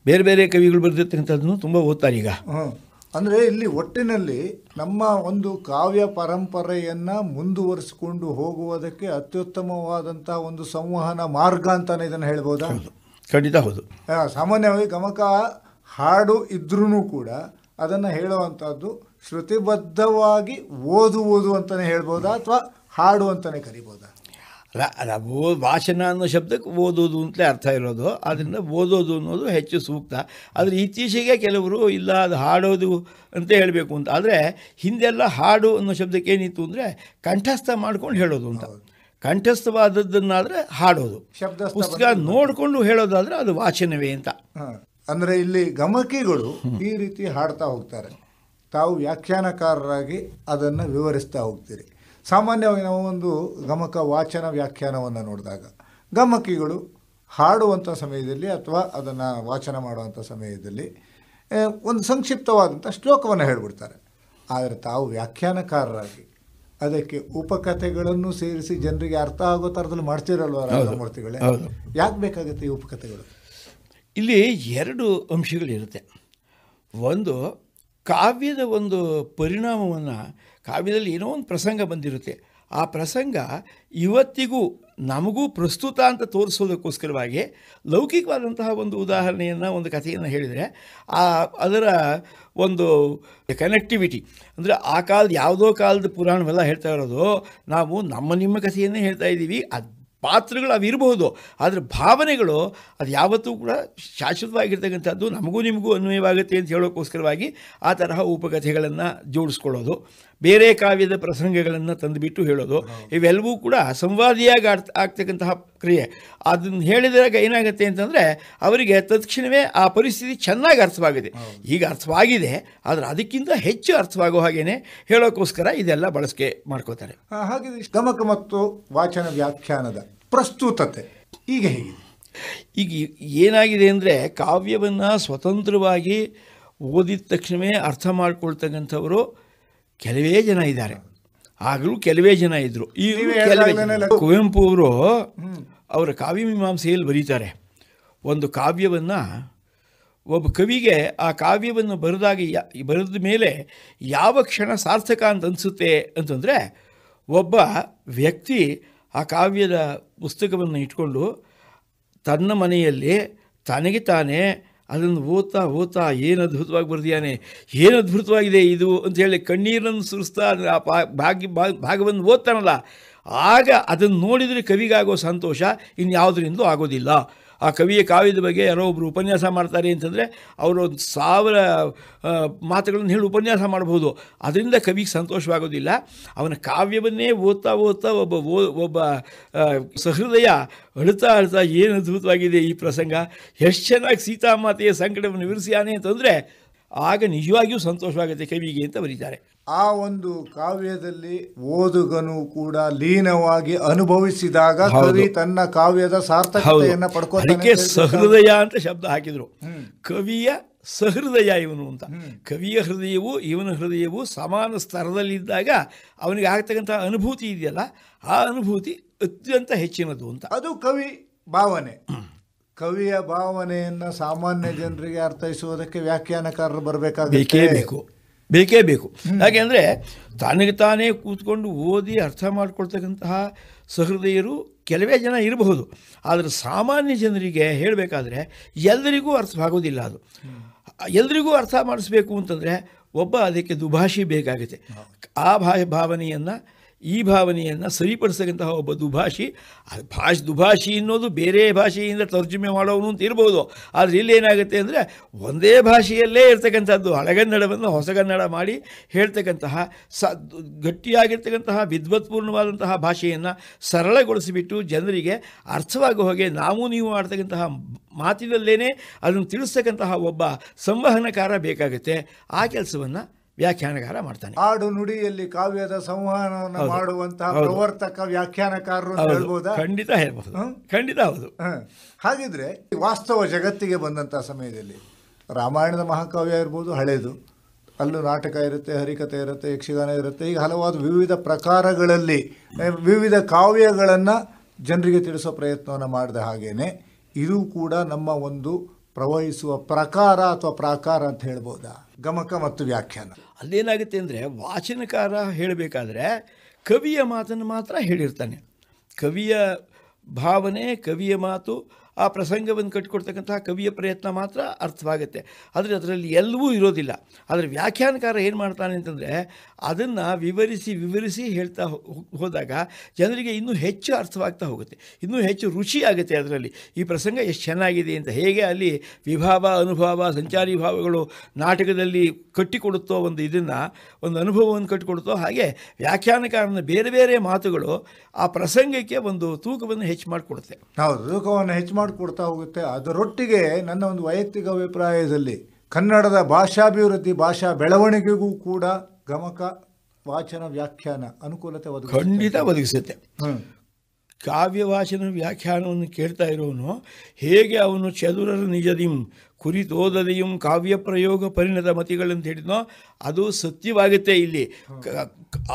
ಬೇರೆ ಬೇರೆ ಕವಿಗಳು ಬರೆದಿರ್ತಕ್ಕಂಥದ್ದನ್ನು ತುಂಬ ಓದ್ತಾರೆ ಈಗ. ಅಂದರೆ ಇಲ್ಲಿ ಒಟ್ಟಿನಲ್ಲಿ ನಮ್ಮ ಒಂದು ಕಾವ್ಯ ಪರಂಪರೆಯನ್ನು ಮುಂದುವರಿಸಿಕೊಂಡು ಹೋಗುವುದಕ್ಕೆ ಅತ್ಯುತ್ತಮವಾದಂಥ ಒಂದು ಸಂವಹನ ಮಾರ್ಗ ಅಂತಾನೆ ಇದನ್ನು ಹೇಳ್ಬೋದಾ? ಖಂಡಿತ ಹೌದು. ಸಾಮಾನ್ಯವಾಗಿ ಗಮಕ ಹಾಡು ಇದ್ರೂ ಕೂಡ ಅದನ್ನು ಹೇಳುವಂಥದ್ದು ಶ್ರುತಿಬದ್ಧವಾಗಿ ಓದುವುದು ಅಂತಲೇ ಹೇಳ್ಬೋದಾ ಅಥವಾ ಹಾಡು ಅಂತಲೇ ಕರಿಬೋದಾ? ವಾಚನ ಅನ್ನೋ ಶಬ್ದಕ್ಕೆ ಓದೋದು ಅಂತಲೇ ಅರ್ಥ ಇರೋದು. ಆದ್ದರಿಂದ ಓದೋದು ಅನ್ನೋದು ಹೆಚ್ಚು ಸೂಕ್ತ. ಆದರೆ ಇತ್ತೀಚೆಗೆ ಕೆಲವರು ಇಲ್ಲ ಅದು ಹಾಡೋದು ಅಂತ ಹೇಳಬೇಕು ಅಂತ. ಆದರೆ ಹಿಂದೆಲ್ಲ ಹಾಡು ಅನ್ನೋ ಶಬ್ದಕ್ಕೆ ಏನಿತ್ತು ಅಂದರೆ ಕಂಠಸ್ಥ ಮಾಡ್ಕೊಂಡು ಹೇಳೋದು ಅಂತ. ಕಂಠಸ್ಥವಾದದ್ದನ್ನಾದರೆ ಹಾಡೋದು, ಪುಸ್ತಕ ನೋಡಿಕೊಂಡು ಹೇಳೋದಾದರೆ ಅದು ವಾಚನವೇ ಅಂತ. ಅಂದರೆ ಇಲ್ಲಿ ಗಮಕಿಗಳು ಈ ರೀತಿ ಹಾಡ್ತಾ ಹೋಗ್ತಾರೆ, ತಾವು ವ್ಯಾಖ್ಯಾನಕಾರರಾಗಿ ಅದನ್ನು ವಿವರಿಸ್ತಾ ಹೋಗ್ತೀರಿ. ಸಾಮಾನ್ಯವಾಗಿ ನಾವು ಒಂದು ಗಮಕ ವಾಚನ ವ್ಯಾಖ್ಯಾನವನ್ನು ನೋಡಿದಾಗ ಗಮಕಿಗಳು ಹಾಡುವಂಥ ಸಮಯದಲ್ಲಿ ಅಥವಾ ಅದನ್ನು ವಾಚನ ಮಾಡುವಂಥ ಸಮಯದಲ್ಲಿ ಒಂದು ಸಂಕ್ಷಿಪ್ತವಾದಂಥ ಶ್ಲೋಕವನ್ನು ಹೇಳಿಬಿಡ್ತಾರೆ. ಆದರೆ ತಾವು ವ್ಯಾಖ್ಯಾನಕಾರರಾಗಿ ಅದಕ್ಕೆ ಉಪಕಥೆಗಳನ್ನು ಸೇರಿಸಿ ಜನರಿಗೆ ಅರ್ಥ ಆಗೋ ಥರದಲ್ಲಿ ಮಾಡ್ತಿರಲ್ವ ರಾಮಮೂರ್ತಿಗಳೇ? ಯಾಕೆ ಬೇಕಾಗುತ್ತೆ ಈ ಉಪಕಥೆಗಳು? ಇಲ್ಲಿ ಎರಡು ಅಂಶಗಳಿರುತ್ತೆ. ಒಂದು ಕಾವ್ಯದ ಒಂದು ಪರಿಣಾಮವನ್ನು, ಕಾವ್ಯದಲ್ಲಿ ಏನೋ ಒಂದು ಪ್ರಸಂಗ ಬಂದಿರುತ್ತೆ, ಆ ಪ್ರಸಂಗ ಇವತ್ತಿಗೂ ನಮಗೂ ಪ್ರಸ್ತುತ ಅಂತ ತೋರಿಸೋದಕ್ಕೋಸ್ಕರವಾಗಿ ಲೌಕಿಕವಾದಂತಹ ಒಂದು ಉದಾಹರಣೆಯನ್ನು, ಒಂದು ಕಥೆಯನ್ನು ಹೇಳಿದರೆ ಅದರ ಒಂದು ಕನೆಕ್ಟಿವಿಟಿ ಅಂದರೆ ಆ ಕಾಲದ ಯಾವುದೋ ಕಾಲದ ಪುರಾಣವೆಲ್ಲ ಹೇಳ್ತಾ ಇರೋದು, ನಾವು ನಿಮ್ಮ ಕಥೆಯನ್ನೇ ಹೇಳ್ತಾ ಇದ್ದೀವಿ. ಅದು ಪಾತ್ರಗಳು ಅವಿರಬಹುದು, ಆದರೆ ಭಾವನೆಗಳು ಅದು ಯಾವತ್ತೂ ಕೂಡ ಶಾಶ್ವತವಾಗಿರ್ತಕ್ಕಂಥದ್ದು, ನಮಗೂ ನಿಮಗೂ ಅನ್ವಯವಾಗುತ್ತೆ ಅಂತ ಹೇಳೋಕ್ಕೋಸ್ಕರವಾಗಿ ಆ ತರಹ ಉಪಕಥೆಗಳನ್ನು ಜೋಡಿಸ್ಕೊಳ್ಳೋದು, ಬೇರೆ ಕಾವ್ಯದ ಪ್ರಸಂಗಗಳನ್ನು ತಂದುಬಿಟ್ಟು ಹೇಳೋದು, ಇವೆಲ್ಲವೂ ಕೂಡ ಸಂವಾದಿಯಾಗಿ ಆಗ್ತಕ್ಕಂತಹ ಕ್ರಿಯೆ. ಅದನ್ನು ಹೇಳಿದಾಗ ಏನಾಗುತ್ತೆ ಅಂತಂದರೆ ಅವರಿಗೆ ತತ್ಕ್ಷಣವೇ ಆ ಪರಿಸ್ಥಿತಿ ಚೆನ್ನಾಗಿ ಅರ್ಥವಾಗಿದೆ. ಈಗ ಅರ್ಥವಾಗಿದೆ, ಆದರೆ ಅದಕ್ಕಿಂತ ಹೆಚ್ಚು ಅರ್ಥವಾಗೋ ಹಾಗೇನೆ ಹೇಳೋಕ್ಕೋಸ್ಕರ ಇದೆಲ್ಲ ಬಳಕೆ ಮಾಡ್ಕೋತಾರೆ. ಹಾಗೆ ಗಮಕ ಮತ್ತು ವಾಚನ ವ್ಯಾಖ್ಯಾನದ ಪ್ರಸ್ತುತತೆ ಈಗ ಹೇಗಿದೆ? ಈಗ ಏನಾಗಿದೆ ಅಂದರೆ ಕಾವ್ಯವನ್ನು ಸ್ವತಂತ್ರವಾಗಿ ಓದಿದ ತಕ್ಷಣವೇ ಅರ್ಥ ಮಾಡ್ಕೊಳ್ತಕ್ಕಂಥವರು ಕೆಲವೇ ಜನ ಇದ್ದಾರೆ. ಆಗಲೂ ಕೆಲವೇ ಜನ ಇದ್ದರು. ಈಗ ಕುವೆಂಪು ಅವರು ಅವರ ಕಾವ್ಯ ಮೀಮಾಂಸೆಯಲ್ಲಿ ಬರೀತಾರೆ, ಒಂದು ಕಾವ್ಯವನ್ನು ಒಬ್ಬ ಕವಿಗೆ ಆ ಕಾವ್ಯವನ್ನು ಬರೆದ ಮೇಲೆ ಯಾವ ಕ್ಷಣ ಸಾರ್ಥಕ ಅಂತ ಅನಿಸುತ್ತೆ ಅಂತಂದರೆ, ಒಬ್ಬ ವ್ಯಕ್ತಿ ಆ ಕಾವ್ಯದ ಪುಸ್ತಕವನ್ನು ಇಟ್ಕೊಂಡು ತನ್ನ ಮನೆಯಲ್ಲಿ ತನಗೆ ತಾನೇ ಅದನ್ನು ಓದ್ತಾ ಏನು ಅದ್ಭುತವಾಗಿ ಬರೆದಿಯಾನೆ, ಏನು ಅದ್ಭುತವಾಗಿದೆ ಇದು ಅಂಥೇಳಿ ಕಣ್ಣೀರನ್ನು ಸುರಿಸ್ತಾ ಆ ಭಾಗವನ್ನು ಓದ್ತಾನಲ್ಲ, ಆಗ ಅದನ್ನು ನೋಡಿದರೆ ಕವಿಗಾಗೋ ಸಂತೋಷ ಇನ್ಯಾವುದರಿಂದಲೂ ಆಗೋದಿಲ್ಲ. ಆ ಕವಿಯ ಕಾವ್ಯದ ಬಗ್ಗೆ ಯಾರೋ ಒಬ್ಬರು ಉಪನ್ಯಾಸ ಮಾಡ್ತಾರೆ ಅಂತಂದರೆ ಅವರು 1000 ಮಾತುಗಳನ್ನು ಹೇಳಿ ಉಪನ್ಯಾಸ ಮಾಡ್ಬೋದು, ಅದರಿಂದ ಕವಿಗೆ ಸಂತೋಷವಾಗೋದಿಲ್ಲ. ಅವನ ಕಾವ್ಯವನ್ನೇ ಓದ್ತಾ ಒಬ್ಬ ಸಹೃದಯ ಅಳ್ತಾ ಏನು ಅದ್ಭುತವಾಗಿದೆ ಈ ಪ್ರಸಂಗ, ಎಷ್ಟು ಚೆನ್ನಾಗಿ ಸೀತಾಮಾತೆಯ ಸಂಕಟವನ್ನು ವಿವರಿಸಿಯಾನೆ ಅಂತಂದರೆ ಆಗ ನಿಜವಾಗಿಯೂ ಸಂತೋಷವಾಗುತ್ತೆ ಕವಿಗೆ ಅಂತ ಬರೀತಾರೆ. ಆ ಒಂದು ಕಾವ್ಯದಲ್ಲಿ ಓದುಗನು ಕೂಡ ಲೀನವಾಗಿ ಅನುಭವಿಸಿದಾಗ ಕವಿ ತನ್ನ ಕಾವ್ಯದ ಸಾರ್ಥಕತೆಯನ್ನು ಪಡ್ಕೊಳ್ತಾನೆ. ಅದಕ್ಕೆ ಸಹೃದಯ ಅಂತ ಶಬ್ದ ಹಾಕಿದ್ರು. ಕವಿಯ ಸಹೃದಯ ಇವನು ಅಂತ. ಕವಿಯ ಹೃದಯವು ಇವನ ಹೃದಯವು ಸಮಾನ ಸ್ತರದಲ್ಲಿದ್ದಾಗ ಅವನಿಗೆ ಆಗ್ತಕ್ಕಂಥ ಅನುಭೂತಿ ಇದೆಯಲ್ಲ, ಆ ಅನುಭೂತಿ ಅತ್ಯಂತ ಹೆಚ್ಚಿನದು ಅಂತ. ಅದು ಕವಿ ಭಾವನೆ. ಕವಿಯ ಭಾವನೆಯನ್ನು ಸಾಮಾನ್ಯ ಜನರಿಗೆ ಅರ್ಥೈಸುವುದಕ್ಕೆ ವ್ಯಾಖ್ಯಾನಕಾರರು ಬೇಕೇ ಬೇಕು. ಯಾಕೆಂದರೆ ತನಗೆ ತಾನೇ ಕೂತ್ಕೊಂಡು ಓದಿ ಅರ್ಥ ಮಾಡ್ಕೊಳ್ತಕ್ಕಂತಹ ಸಹೃದಯರು ಕೆಲವೇ ಜನ ಇರಬಹುದು, ಆದರೆ ಸಾಮಾನ್ಯ ಜನರಿಗೆ ಹೇಳಬೇಕಾದ್ರೆ ಎಲ್ಲರಿಗೂ ಅರ್ಥವಾಗೋದಿಲ್ಲ. ಅದು ಎಲ್ಲರಿಗೂ ಅರ್ಥ ಮಾಡಿಸ್ಬೇಕು ಅಂತಂದರೆ ಒಬ್ಬ ಅದಕ್ಕೆ ದುಭಾಷಿ ಬೇಕಾಗುತ್ತೆ. ಆ ಭಾವನೆಯನ್ನು ಈ ಭಾವನೆಯನ್ನು ಸರಿಪಡಿಸತಕ್ಕಂತಹ ಒಬ್ಬ ದುಭಾಷಿ. ದುಭಾಷಿ ಅನ್ನೋದು ಬೇರೆ ಭಾಷೆಯಿಂದ ತರ್ಜುಮೆ ಮಾಡೋನು ಅಂತ ಇರ್ಬೋದು, ಆದರೆ ಇಲ್ಲೇನಾಗುತ್ತೆ ಅಂದರೆ ಒಂದೇ ಭಾಷೆಯಲ್ಲೇ ಇರ್ತಕ್ಕಂಥದ್ದು ಹಳೆಗನ್ನಡವನ್ನು ಹೊಸಗನ್ನಡ ಮಾಡಿ ಹೇಳ್ತಕ್ಕಂತಹ ಗಟ್ಟಿಯಾಗಿರ್ತಕ್ಕಂತಹ ವಿದ್ವತ್ಪೂರ್ಣವಾದಂತಹ ಭಾಷೆಯನ್ನು ಸರಳಗೊಳಿಸಿಬಿಟ್ಟು ಜನರಿಗೆ ಅರ್ಥವಾಗೋ ಹಾಗೆ ನಾವು ನೀವು ಆಡ್ತಕ್ಕಂತಹ ಮಾತಿನಲ್ಲೇ ಅದನ್ನು ತಿಳಿಸ್ತಕ್ಕಂತಹ ಒಬ್ಬ ಸಂವಹನಕಾರ ಬೇಕಾಗುತ್ತೆ. ಆ ಕೆಲಸವನ್ನು ವ್ಯಾಖ್ಯಾನಕಾರ ಮಾಡ್ತಾನೆ. ಆಡು ನುಡಿಯಲ್ಲಿ ಕಾವ್ಯದ ಸಂವಹನವನ್ನು ಮಾಡುವಂತಹ ಪ್ರವರ್ತಕ ವ್ಯಾಖ್ಯಾನಕಾರರು ಹೇಳ್ಬೋದಾ? ಖಂಡಿತ ಹೇಳ್ಬೋದು, ಖಂಡಿತ ಹೌದು. ಹಾಗಿದ್ರೆ ವಾಸ್ತವ ಜಗತ್ತಿಗೆ ಬಂದಂತಹ ಸಮಯದಲ್ಲಿ ರಾಮಾಯಣದ ಮಹಾಕಾವ್ಯ ಇರ್ಬೋದು, ಹಳೇದು, ಅಲ್ಲೂ ನಾಟಕ ಇರುತ್ತೆ, ಹರಿಕತೆ ಇರುತ್ತೆ, ಯಕ್ಷಗಾನ ಇರುತ್ತೆ, ಈಗ ಹಲವಾರು ವಿವಿಧ ಪ್ರಕಾರಗಳಲ್ಲಿ ವಿವಿಧ ಕಾವ್ಯಗಳನ್ನು ಜನರಿಗೆ ತಿಳಿಸೋ ಪ್ರಯತ್ನವನ್ನು ಮಾಡಿದ ಹಾಗೇನೆ ಇದು ಕೂಡ ನಮ್ಮ ಒಂದು ಪ್ರವಹಿಸುವ ಪ್ರಕಾರ ಅಥವಾ ಪ್ರಾಕಾರ ಅಂತ ಹೇಳ್ಬೋದಾ? ಗಮಕ ಮತ್ತು ವ್ಯಾಖ್ಯಾನ. ಅಲ್ಲೇನಾಗುತ್ತೆ ಅಂದರೆ ವಾಚನಕಾರ ಹೇಳಬೇಕಾದ್ರೆ ಕವಿಯ ಮಾತನ್ನು ಮಾತ್ರ ಹೇಳಿರ್ತಾನೆ. ಕವಿಯ ಭಾವನೆ, ಕವಿಯ ಮಾತು, ಆ ಪ್ರಸಂಗವನ್ನು ಕಟ್ಟಿಕೊಡ್ತಕ್ಕಂತಹ ಕವಿಯ ಪ್ರಯತ್ನ ಮಾತ್ರ ಅರ್ಥವಾಗುತ್ತೆ. ಆದರೆ ಅದರಲ್ಲಿ ಎಲ್ಲವೂ ಇರೋದಿಲ್ಲ. ಆದರೆ ವ್ಯಾಖ್ಯಾನಕಾರ ಏನು ಮಾಡ್ತಾನೆ ಅಂತಂದರೆ ಅದನ್ನು ವಿವರಿಸಿ ಹೇಳ್ತಾ ಹೋದಾಗ ಜನರಿಗೆ ಇನ್ನೂ ಹೆಚ್ಚು ಅರ್ಥವಾಗ್ತಾ ಹೋಗುತ್ತೆ, ಇನ್ನೂ ಹೆಚ್ಚು ರುಚಿ ಆಗುತ್ತೆ. ಅದರಲ್ಲಿ ಈ ಪ್ರಸಂಗ ಎಷ್ಟು ಚೆನ್ನಾಗಿದೆ ಅಂತ, ಹೇಗೆ ಅಲ್ಲಿ ವಿಭಾವ, ಅನುಭವ, ಸಂಚಾರಿ ಭಾವಗಳು ನಾಟಕದಲ್ಲಿ ಕಟ್ಟಿಕೊಡುತ್ತೋ ಒಂದು ಅನುಭವವನ್ನು ಕಟ್ಟಿಕೊಡುತ್ತೋ, ಹಾಗೆ ವ್ಯಾಖ್ಯಾನಕಾರನ ಬೇರೆ ಬೇರೆ ಮಾತುಗಳು ಆ ಪ್ರಸಂಗಕ್ಕೆ ಒಂದು ತೂಕವನ್ನು ಹೆಚ್ಚು ಮಾಡಿಕೊಡುತ್ತೆ. ಹೌದು, ತೂಕವನ್ನು ಹೆಚ್ಚು ಮಾಡಿಕೊಡ್ತಾ ಹೋಗುತ್ತೆ. ಅದರೊಟ್ಟಿಗೆ ನನ್ನ ಒಂದು ವೈಯಕ್ತಿಕ ಅಭಿಪ್ರಾಯದಲ್ಲಿ ಕನ್ನಡದ ಭಾಷಾಭಿವೃದ್ಧಿ, ಭಾಷಾ ಬೆಳವಣಿಗೆಗೂ ಕೂಡ ಗಮಕ ವಾಚನ ವ್ಯಾಖ್ಯಾನ ಅನುಕೂಲತೆ ಖಂಡಿತ ಒದಗಿಸುತ್ತೆ. ಕಾವ್ಯ ವಾಚನ ವ್ಯಾಖ್ಯಾನವನ್ನು ಕೇಳ್ತಾ ಇರೋನು ಹೇಗೆ ಅವನು ಚದುರರ ನಿಜದಿಂ ಕುರಿತೋದದೆಯಂ ಕಾವ್ಯ ಪ್ರಯೋಗ ಪರಿಣತ ಮತಿಗಳಂತ ಹೇಳಿದ್ನೋ ಅದು ಸತ್ಯವಾಗುತ್ತೆ. ಇಲ್ಲಿ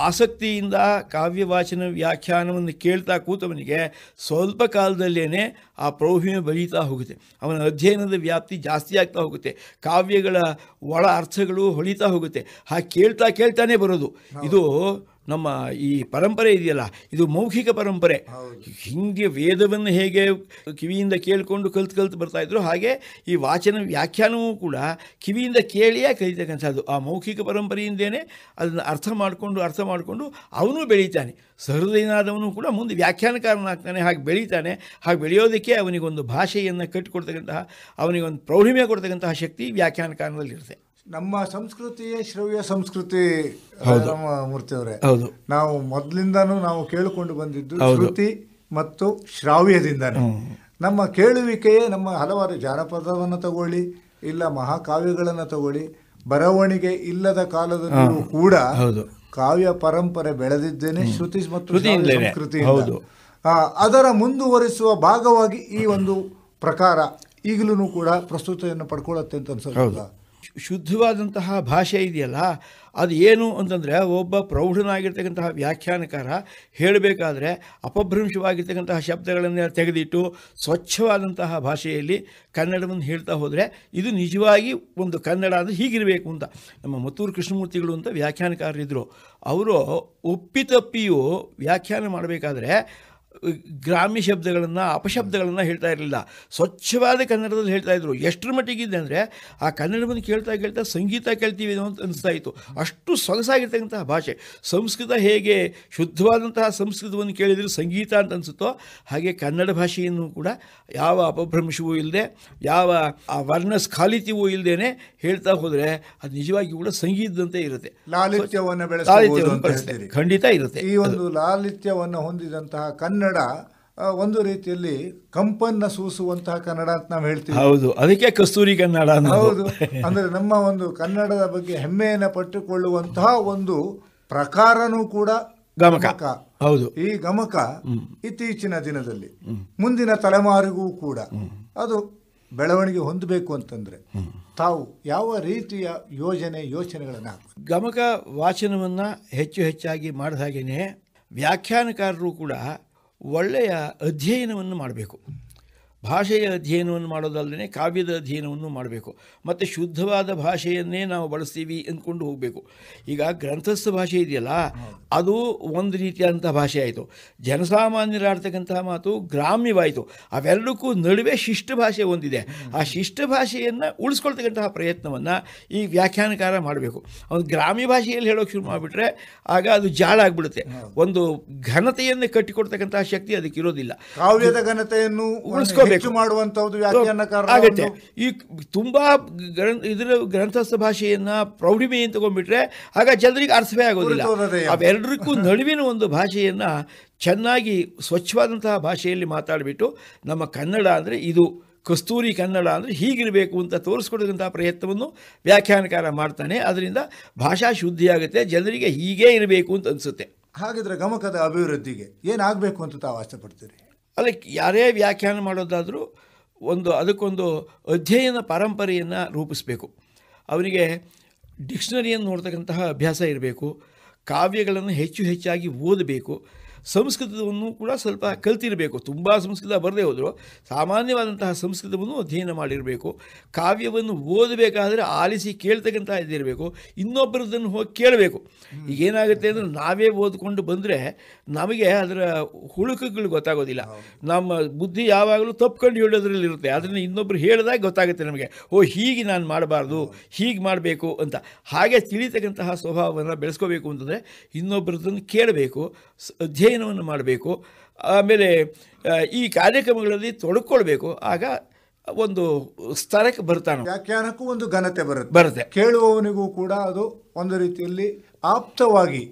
ಆಸಕ್ತಿಯಿಂದ ಕಾವ್ಯ ವಾಚನ ವ್ಯಾಖ್ಯಾನವನ್ನು ಕೇಳ್ತಾ ಕೂತವನಿಗೆ ಸ್ವಲ್ಪ ಕಾಲದಲ್ಲೇ ಆ ಪ್ರೌಢಿಮೆ ಬೆಳೀತಾ ಹೋಗುತ್ತೆ, ಅವನ ಅಧ್ಯಯನದ ವ್ಯಾಪ್ತಿ ಜಾಸ್ತಿ ಆಗ್ತಾ ಹೋಗುತ್ತೆ, ಕಾವ್ಯಗಳ ಒಳ ಅರ್ಥಗಳು ಹೊಳಿತಾ ಹೋಗುತ್ತೆ. ಹಾಗೆ ಕೇಳ್ತಾನೆ ಬರೋದು. ಇದು ನಮ್ಮ ಈ ಪರಂಪರೆ ಇದೆಯಲ್ಲ, ಇದು ಮೌಖಿಕ ಪರಂಪರೆ. ಹಿಂಗೆ ವೇದವನ್ನು ಹೇಗೆ ಕಿವಿಯಿಂದ ಕೇಳಿಕೊಂಡು ಕಲ್ತು ಬರ್ತಾಯಿದ್ರು, ಹಾಗೆ ಈ ವಾಚನ ವ್ಯಾಖ್ಯಾನವೂ ಕೂಡ ಕಿವಿಯಿಂದ ಕೇಳಿಯೇ ಕಲಿತಕ್ಕಂಥದ್ದು. ಆ ಮೌಖಿಕ ಪರಂಪರೆಯಿಂದೇನೆ ಅದನ್ನು ಅರ್ಥ ಮಾಡಿಕೊಂಡು ಅವನು ಬೆಳೀತಾನೆ. ಸಹೃದಯನಾದವನು ಕೂಡ ಮುಂದೆ ವ್ಯಾಖ್ಯಾನಕಾರನಾಗ್ತಾನೆ. ಹಾಗೆ ಬೆಳೀತಾನೆ. ಹಾಗೆ ಬೆಳೆಯೋದಕ್ಕೆ ಅವನಿಗೊಂದು ಭಾಷೆಯನ್ನು ಕಟ್ಟಿಕೊಡ್ತಕ್ಕಂತಹ, ಅವನಿಗೊಂದು ಪ್ರೌಢಿಮೆ ಕೊಡ್ತಕ್ಕಂತಹ ಶಕ್ತಿ ವ್ಯಾಖ್ಯಾನಕಾರನಲ್ಲಿರುತ್ತೆ. ನಮ್ಮ ಸಂಸ್ಕೃತಿಯೇ ಶ್ರವ್ಯ ಸಂಸ್ಕೃತಿ ಮೂರ್ತಿಯವರೇ. ಹೌದು, ನಾವು ಮೊದಲಿಂದನೂ ನಾವು ಕೇಳಿಕೊಂಡು ಬಂದಿದ್ದು ಶ್ರುತಿ ಮತ್ತು ಶ್ರಾವ್ಯದಿಂದಾನೆ. ನಮ್ಮ ಕೇಳುವಿಕೆಯೇ ನಮ್ಮ ಹಲವಾರು ಜಾನಪದವನ್ನು ತಗೊಳ್ಳಿ, ಇಲ್ಲ ಮಹಾಕಾವ್ಯಗಳನ್ನು ತಗೊಳ್ಳಿ, ಬರವಣಿಗೆ ಇಲ್ಲದ ಕಾಲದಲ್ಲೂ ಕೂಡ ಕಾವ್ಯ ಪರಂಪರೆ ಬೆಳೆದಿದ್ದೇನೆ ಶ್ರುತಿ ಮತ್ತು ಸಂಸ್ಕೃತಿಯಿಂದ. ಅದರ ಮುಂದುವರಿಸುವ ಭಾಗವಾಗಿ ಈ ಒಂದು ಪ್ರಕಾರ ಈಗಲೂ ಕೂಡ ಪ್ರಸ್ತುತಿಯನ್ನು ಪಡ್ಕೊಳ್ಳುತ್ತೆ ಅಂತ ಅನ್ಸೋದು. ಶುದ್ಧವಾದಂತಹ ಭಾಷೆ ಇದೆಯಲ್ಲ, ಅದು ಏನು ಅಂತಂದರೆ ಒಬ್ಬ ಪ್ರೌಢನಾಗಿರ್ತಕ್ಕಂತಹ ವ್ಯಾಖ್ಯಾನಕಾರ ಹೇಳಬೇಕಾದ್ರೆ ಅಪಭ್ರಂಶವಾಗಿರ್ತಕ್ಕಂತಹ ಶಬ್ದಗಳನ್ನೇ ತೆಗೆದಿಟ್ಟು ಸ್ವಚ್ಛವಾದಂತಹ ಭಾಷೆಯಲ್ಲಿ ಕನ್ನಡವನ್ನು ಹೇಳ್ತಾ ಹೋದರೆ ಇದು ನಿಜವಾಗಿ ಒಂದು ಕನ್ನಡ ಅಂದರೆ ಹೀಗಿರಬೇಕು ಅಂತ. ನಮ್ಮ ಮತ್ತೂರು ಕೃಷ್ಣಮೂರ್ತಿಗಳು ಅಂತ ವ್ಯಾಖ್ಯಾನಕಾರರಿದ್ದರು. ಅವರು ಒಪ್ಪಿತಪ್ಪಿಯೂ ವ್ಯಾಖ್ಯಾನ ಮಾಡಬೇಕಾದ್ರೆ ಗ್ರಾಮ್ಯ ಶಬ್ದಗಳನ್ನು, ಅಪಶಬ್ದಗಳನ್ನು ಹೇಳ್ತಾ ಇರಲಿಲ್ಲ, ಸ್ವಚ್ಛವಾದ ಕನ್ನಡದಲ್ಲಿ ಹೇಳ್ತಾ ಇದ್ರು. ಎಷ್ಟರ ಮಟ್ಟಿಗಿದೆ ಅಂದರೆ ಆ ಕನ್ನಡವನ್ನು ಕೇಳ್ತಾ ಸಂಗೀತ ಕೇಳ್ತೀವಿ ಅಂತ ಅನಿಸ್ತಾ ಇತ್ತು. ಅಷ್ಟು ಸೊಗಸಾಗಿರ್ತಕ್ಕಂತಹ ಭಾಷೆ. ಸಂಸ್ಕೃತ ಹೇಗೆ ಶುದ್ಧವಾದಂತಹ ಸಂಸ್ಕೃತವನ್ನು ಕೇಳಿದರೆ ಸಂಗೀತ ಅಂತ ಅನಿಸುತ್ತೋ, ಹಾಗೆ ಕನ್ನಡ ಭಾಷೆಯನ್ನು ಕೂಡ ಯಾವ ಅಪಭ್ರಂಶವೂ ಇಲ್ಲದೆ, ಯಾವ ಆ ವರ್ಣಸ್ಖಾಲಿತ್ಯವೂ ಇಲ್ಲದೇನೆ ಹೇಳ್ತಾ ಹೋದರೆ ಅದು ನಿಜವಾಗಿ ಕೂಡ ಸಂಗೀತದಂತೆ ಇರುತ್ತೆ. ಲಾಲಿತ್ಯವನ್ನು ಬೆಳೆಸುತ್ತೆ, ಖಂಡಿತ ಇರುತ್ತೆ. ಈ ಒಂದು ಲಾಲಿತ್ಯವನ್ನು ಹೊಂದಿದಂತಹ ಕನ್ನಡ ಒಂದು ರೀತಿಯಲ್ಲಿ ಕಂಪನ್ನ ಸೂಸುವಂತಹ ಕನ್ನಡ ಅಂತ ನಾವು ಹೇಳ್ತೀವಿ. ಹೌದು, ಅದಕ್ಕೆ ಕಸ್ತೂರಿ ಕನ್ನಡ. ಹೌದು, ಅಂದ್ರೆ ನಮ್ಮ ಒಂದು ಕನ್ನಡದ ಬಗ್ಗೆ ಹೆಮ್ಮೆಯನ್ನು ಪಟ್ಟುಕೊಳ್ಳುವಂತಹ ಒಂದು ಪ್ರಕಾರನೂ ಕೂಡ ಗಮಕ. ಹೌದು, ಈ ಗಮಕ ಇತ್ತೀಚಿನ ದಿನದಲ್ಲಿ ಮುಂದಿನ ತಲೆಮಾರಿಗೂ ಕೂಡ ಅದು ಬೆಳವಣಿಗೆ ಹೊಂದಬೇಕು ಅಂತಂದ್ರೆ ತಾವು ಯಾವ ರೀತಿಯ ಯೋಚನೆಗಳನ್ನು ಗಮಕ ವಾಚನವನ್ನು ಹೆಚ್ಚಾಗಿ ಮಾಡಿದ ಹಾಗೇನೆ ವ್ಯಾಖ್ಯಾನಕಾರರು ಕೂಡ ಒಳ್ಳೆಯ ಅಧ್ಯಯನವನ್ನು ಮಾಡಬೇಕು. ಭಾಷೆಯ ಅಧ್ಯಯನವನ್ನು ಮಾಡೋದಲ್ಲದೆ ಕಾವ್ಯದ ಅಧ್ಯಯನವನ್ನು ಮಾಡಬೇಕು. ಮತ್ತು ಶುದ್ಧವಾದ ಭಾಷೆಯನ್ನೇ ನಾವು ಬಳಸ್ತೀವಿ ಅಂದ್ಕೊಂಡು ಹೋಗಬೇಕು. ಈಗ ಗ್ರಂಥಸ್ಥ ಭಾಷೆ ಇದೆಯಲ್ಲ, ಅದು ಒಂದು ರೀತಿಯಾದಂಥ ಭಾಷೆ ಆಯಿತು. ಜನಸಾಮಾನ್ಯರಾಡ್ತಕ್ಕಂತಹ ಮಾತು ಗ್ರಾಮ್ಯವಾಯಿತು. ಅವೆರಡಕ್ಕೂ ನಡುವೆ ಶಿಷ್ಟ ಭಾಷೆ ಒಂದಿದೆ. ಆ ಶಿಷ್ಟ ಭಾಷೆಯನ್ನು ಉಳಿಸ್ಕೊಳ್ತಕ್ಕಂತಹ ಪ್ರಯತ್ನವನ್ನು ಈ ವ್ಯಾಖ್ಯಾನಕಾರ ಮಾಡಬೇಕು. ಅವನು ಗ್ರಾಮ್ಯ ಭಾಷೆಯಲ್ಲಿ ಹೇಳೋಕೆ ಶುರು ಮಾಡಿಬಿಟ್ರೆ ಆಗ ಅದು ಜಾಳ ಆಗಿಬಿಡುತ್ತೆ. ಒಂದು ಘನತೆಯನ್ನು ಕಟ್ಟಿಕೊಡ್ತಕ್ಕಂತಹ ಶಕ್ತಿ ಅದಕ್ಕಿರೋದಿಲ್ಲ. ಕಾವ್ಯದ ಘನತೆಯನ್ನು ಉಳಿಸ್ಕೊ ಆಗುತ್ತೆ. ಈ ತುಂಬಾ ಇದರ ಗ್ರಂಥಸ್ಥ ಭಾಷೆಯನ್ನ ಪ್ರೌಢಿಮೆ ತಗೊಂಡ್ಬಿಟ್ರೆ ಆಗ ಜನರಿಗೆ ಅರ್ಥವೇ ಆಗೋದಿಲ್ಲ. ಅವೆರಡಕ್ಕೂ ನಡುವಿನ ಒಂದು ಭಾಷೆಯನ್ನ ಚೆನ್ನಾಗಿ ಸ್ವಚ್ಛವಾದಂತಹ ಭಾಷೆಯಲ್ಲಿ ಮಾತಾಡಿಬಿಟ್ಟು ನಮ್ಮ ಕನ್ನಡ ಅಂದರೆ ಇದು, ಕಸ್ತೂರಿ ಕನ್ನಡ ಅಂದರೆ ಹೀಗಿರಬೇಕು ಅಂತ ತೋರಿಸ್ಕೊಡೋದಂಥ ಪ್ರಯತ್ನವನ್ನು ವ್ಯಾಖ್ಯಾನಕಾರ ಮಾಡ್ತಾನೆ. ಅದರಿಂದ ಭಾಷಾ ಶುದ್ಧಿಯಾಗುತ್ತೆ, ಜನರಿಗೆ ಹೀಗೇ ಇರಬೇಕು ಅಂತ ಅನಿಸುತ್ತೆ. ಹಾಗಿದ್ರೆ ಗಮಕದ ಅಭಿವೃದ್ಧಿಗೆ ಏನಾಗಬೇಕು ಅಂತ ತಾವು ಆಸೆಪಡ್ತೀರಿ? ಅದಕ್ಕೆ ಯಾರೇ ವ್ಯಾಖ್ಯಾನ ಮಾಡೋದಾದರೂ ಅದಕ್ಕೊಂದು ಅಧ್ಯಯನ ಪರಂಪರೆಯನ್ನು ರೂಪಿಸಬೇಕು. ಅವನಿಗೆ ಡಿಕ್ಷನರಿಯನ್ನು ನೋಡ್ತಕ್ಕಂತಹ ಅಭ್ಯಾಸ ಇರಬೇಕು, ಕಾವ್ಯಗಳನ್ನು ಹೆಚ್ಚಾಗಿ ಓದಬೇಕು, ಸಂಸ್ಕೃತವನ್ನು ಕೂಡ ಸ್ವಲ್ಪ ಕಲ್ತಿರಬೇಕು. ತುಂಬ ಸಂಸ್ಕೃತ ಬರದೇ ಹೋದರೂ ಸಾಮಾನ್ಯವಾದಂತಹ ಸಂಸ್ಕೃತವನ್ನು ಅಧ್ಯಯನ ಮಾಡಿರಬೇಕು. ಕಾವ್ಯವನ್ನು ಓದಬೇಕಾದ್ರೆ ಆಲಿಸಿ ಕೇಳ್ತಕ್ಕಂಥ ಇದಿರಬೇಕು, ಇನ್ನೊಬ್ಬರದನ್ನು ಹೋಗಿ ಕೇಳಬೇಕು. ಈಗೇನಾಗುತ್ತೆ ಅಂದರೆ ನಾವೇ ಓದ್ಕೊಂಡು ಬಂದರೆ ನಮಗೆ ಅದರ ಹುಳುಕುಗಳು ಗೊತ್ತಾಗೋದಿಲ್ಲ. ನಮ್ಮ ಬುದ್ಧಿ ಯಾವಾಗಲೂ ತಪ್ಪುಕೊಂಡು ಹೇಳೋದ್ರಲ್ಲಿರುತ್ತೆ. ಅದನ್ನು ಇನ್ನೊಬ್ಬರು ಹೇಳಿದಾಗ ಗೊತ್ತಾಗುತ್ತೆ ನಮಗೆ, ಹೀಗೆ ನಾನು ಮಾಡಬಾರ್ದು, ಹೀಗೆ ಮಾಡಬೇಕು ಅಂತ. ಹಾಗೆ ತಿಳಿತಕ್ಕಂತಹ ಸ್ವಭಾವವನ್ನು ಬೆಳೆಸ್ಕೋಬೇಕು ಅಂತಂದರೆ ಇನ್ನೊಬ್ಬರದನ್ನು ಕೇಳಬೇಕು, ಅಧ್ಯಯನವನ್ನು ಮಾಡಬೇಕು. ಆಮೇಲೆ ಈ ಕಾರ್ಯಕ್ರಮಗಳಲ್ಲಿ ತೊಡಕೊಳ್ಬೇಕು. ಆಗ ಒಂದು ಸ್ತರಕ್ಕೆ ಬರ್ತಾನೆ. ವ್ಯಾಖ್ಯಾನಕ್ಕೂ ಒಂದು ಘನತೆ ಬರುತ್ತೆ, ಕೇಳುವವನಿಗೂ ಕೂಡ ಅದು ಒಂದು ರೀತಿಯಲ್ಲಿ ಆಪ್ತವಾಗಿ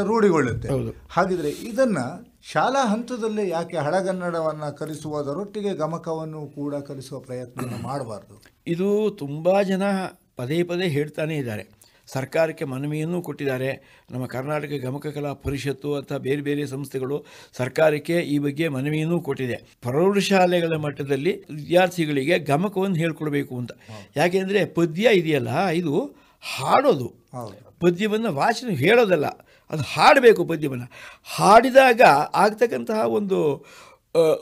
ರೂಢಿಗೊಳ್ಳುತ್ತೆ. ಹಾಗಿದ್ರೆ ಇದನ್ನ ಶಾಲಾ ಹಂತದಲ್ಲೇ ಯಾಕೆ ಹಳಗನ್ನಡವನ್ನು ಕಲಿಸುವುದರೊಟ್ಟಿಗೆ ಗಮಕವನ್ನು ಕೂಡ ಕಲಿಸುವ ಪ್ರಯತ್ನ ಮಾಡಬಾರ್ದು? ಇದು ತುಂಬ ಜನ ಪದೇ ಪದೇ ಹೇಳ್ತಾನೆ ಇದ್ದಾರೆ. ಸರ್ಕಾರಕ್ಕೆ ಮನವಿಯನ್ನು ಕೊಟ್ಟಿದ್ದಾರೆ. ನಮ್ಮ ಕರ್ನಾಟಕ ಗಮಕ ಕಲಾ ಪರಿಷತ್ತು ಅಂತ ಬೇರೆ ಬೇರೆ ಸಂಸ್ಥೆಗಳು ಸರ್ಕಾರಕ್ಕೆ ಈ ಬಗ್ಗೆ ಮನವಿಯನ್ನು ಕೊಟ್ಟಿದೆ. ಪ್ರೌಢಶಾಲೆಗಳ ಮಟ್ಟದಲ್ಲಿ ವಿದ್ಯಾರ್ಥಿಗಳಿಗೆ ಗಮಕವನ್ನು ಹೇಳ್ಕೊಡ್ಬೇಕು ಅಂತ. ಯಾಕೆಂದರೆ ಪದ್ಯ ಇದೆಯಲ್ಲ, ಇದು ಹಾಡೋದು, ಪದ್ಯವನ್ನು ವಾಚನ ಹೇಳೋದಲ್ಲ, ಅದು ಹಾಡಬೇಕು. ಪದ್ಯವನ್ನು ಹಾಡಿದಾಗ ಆಗ್ತಕ್ಕಂತಹ ಒಂದು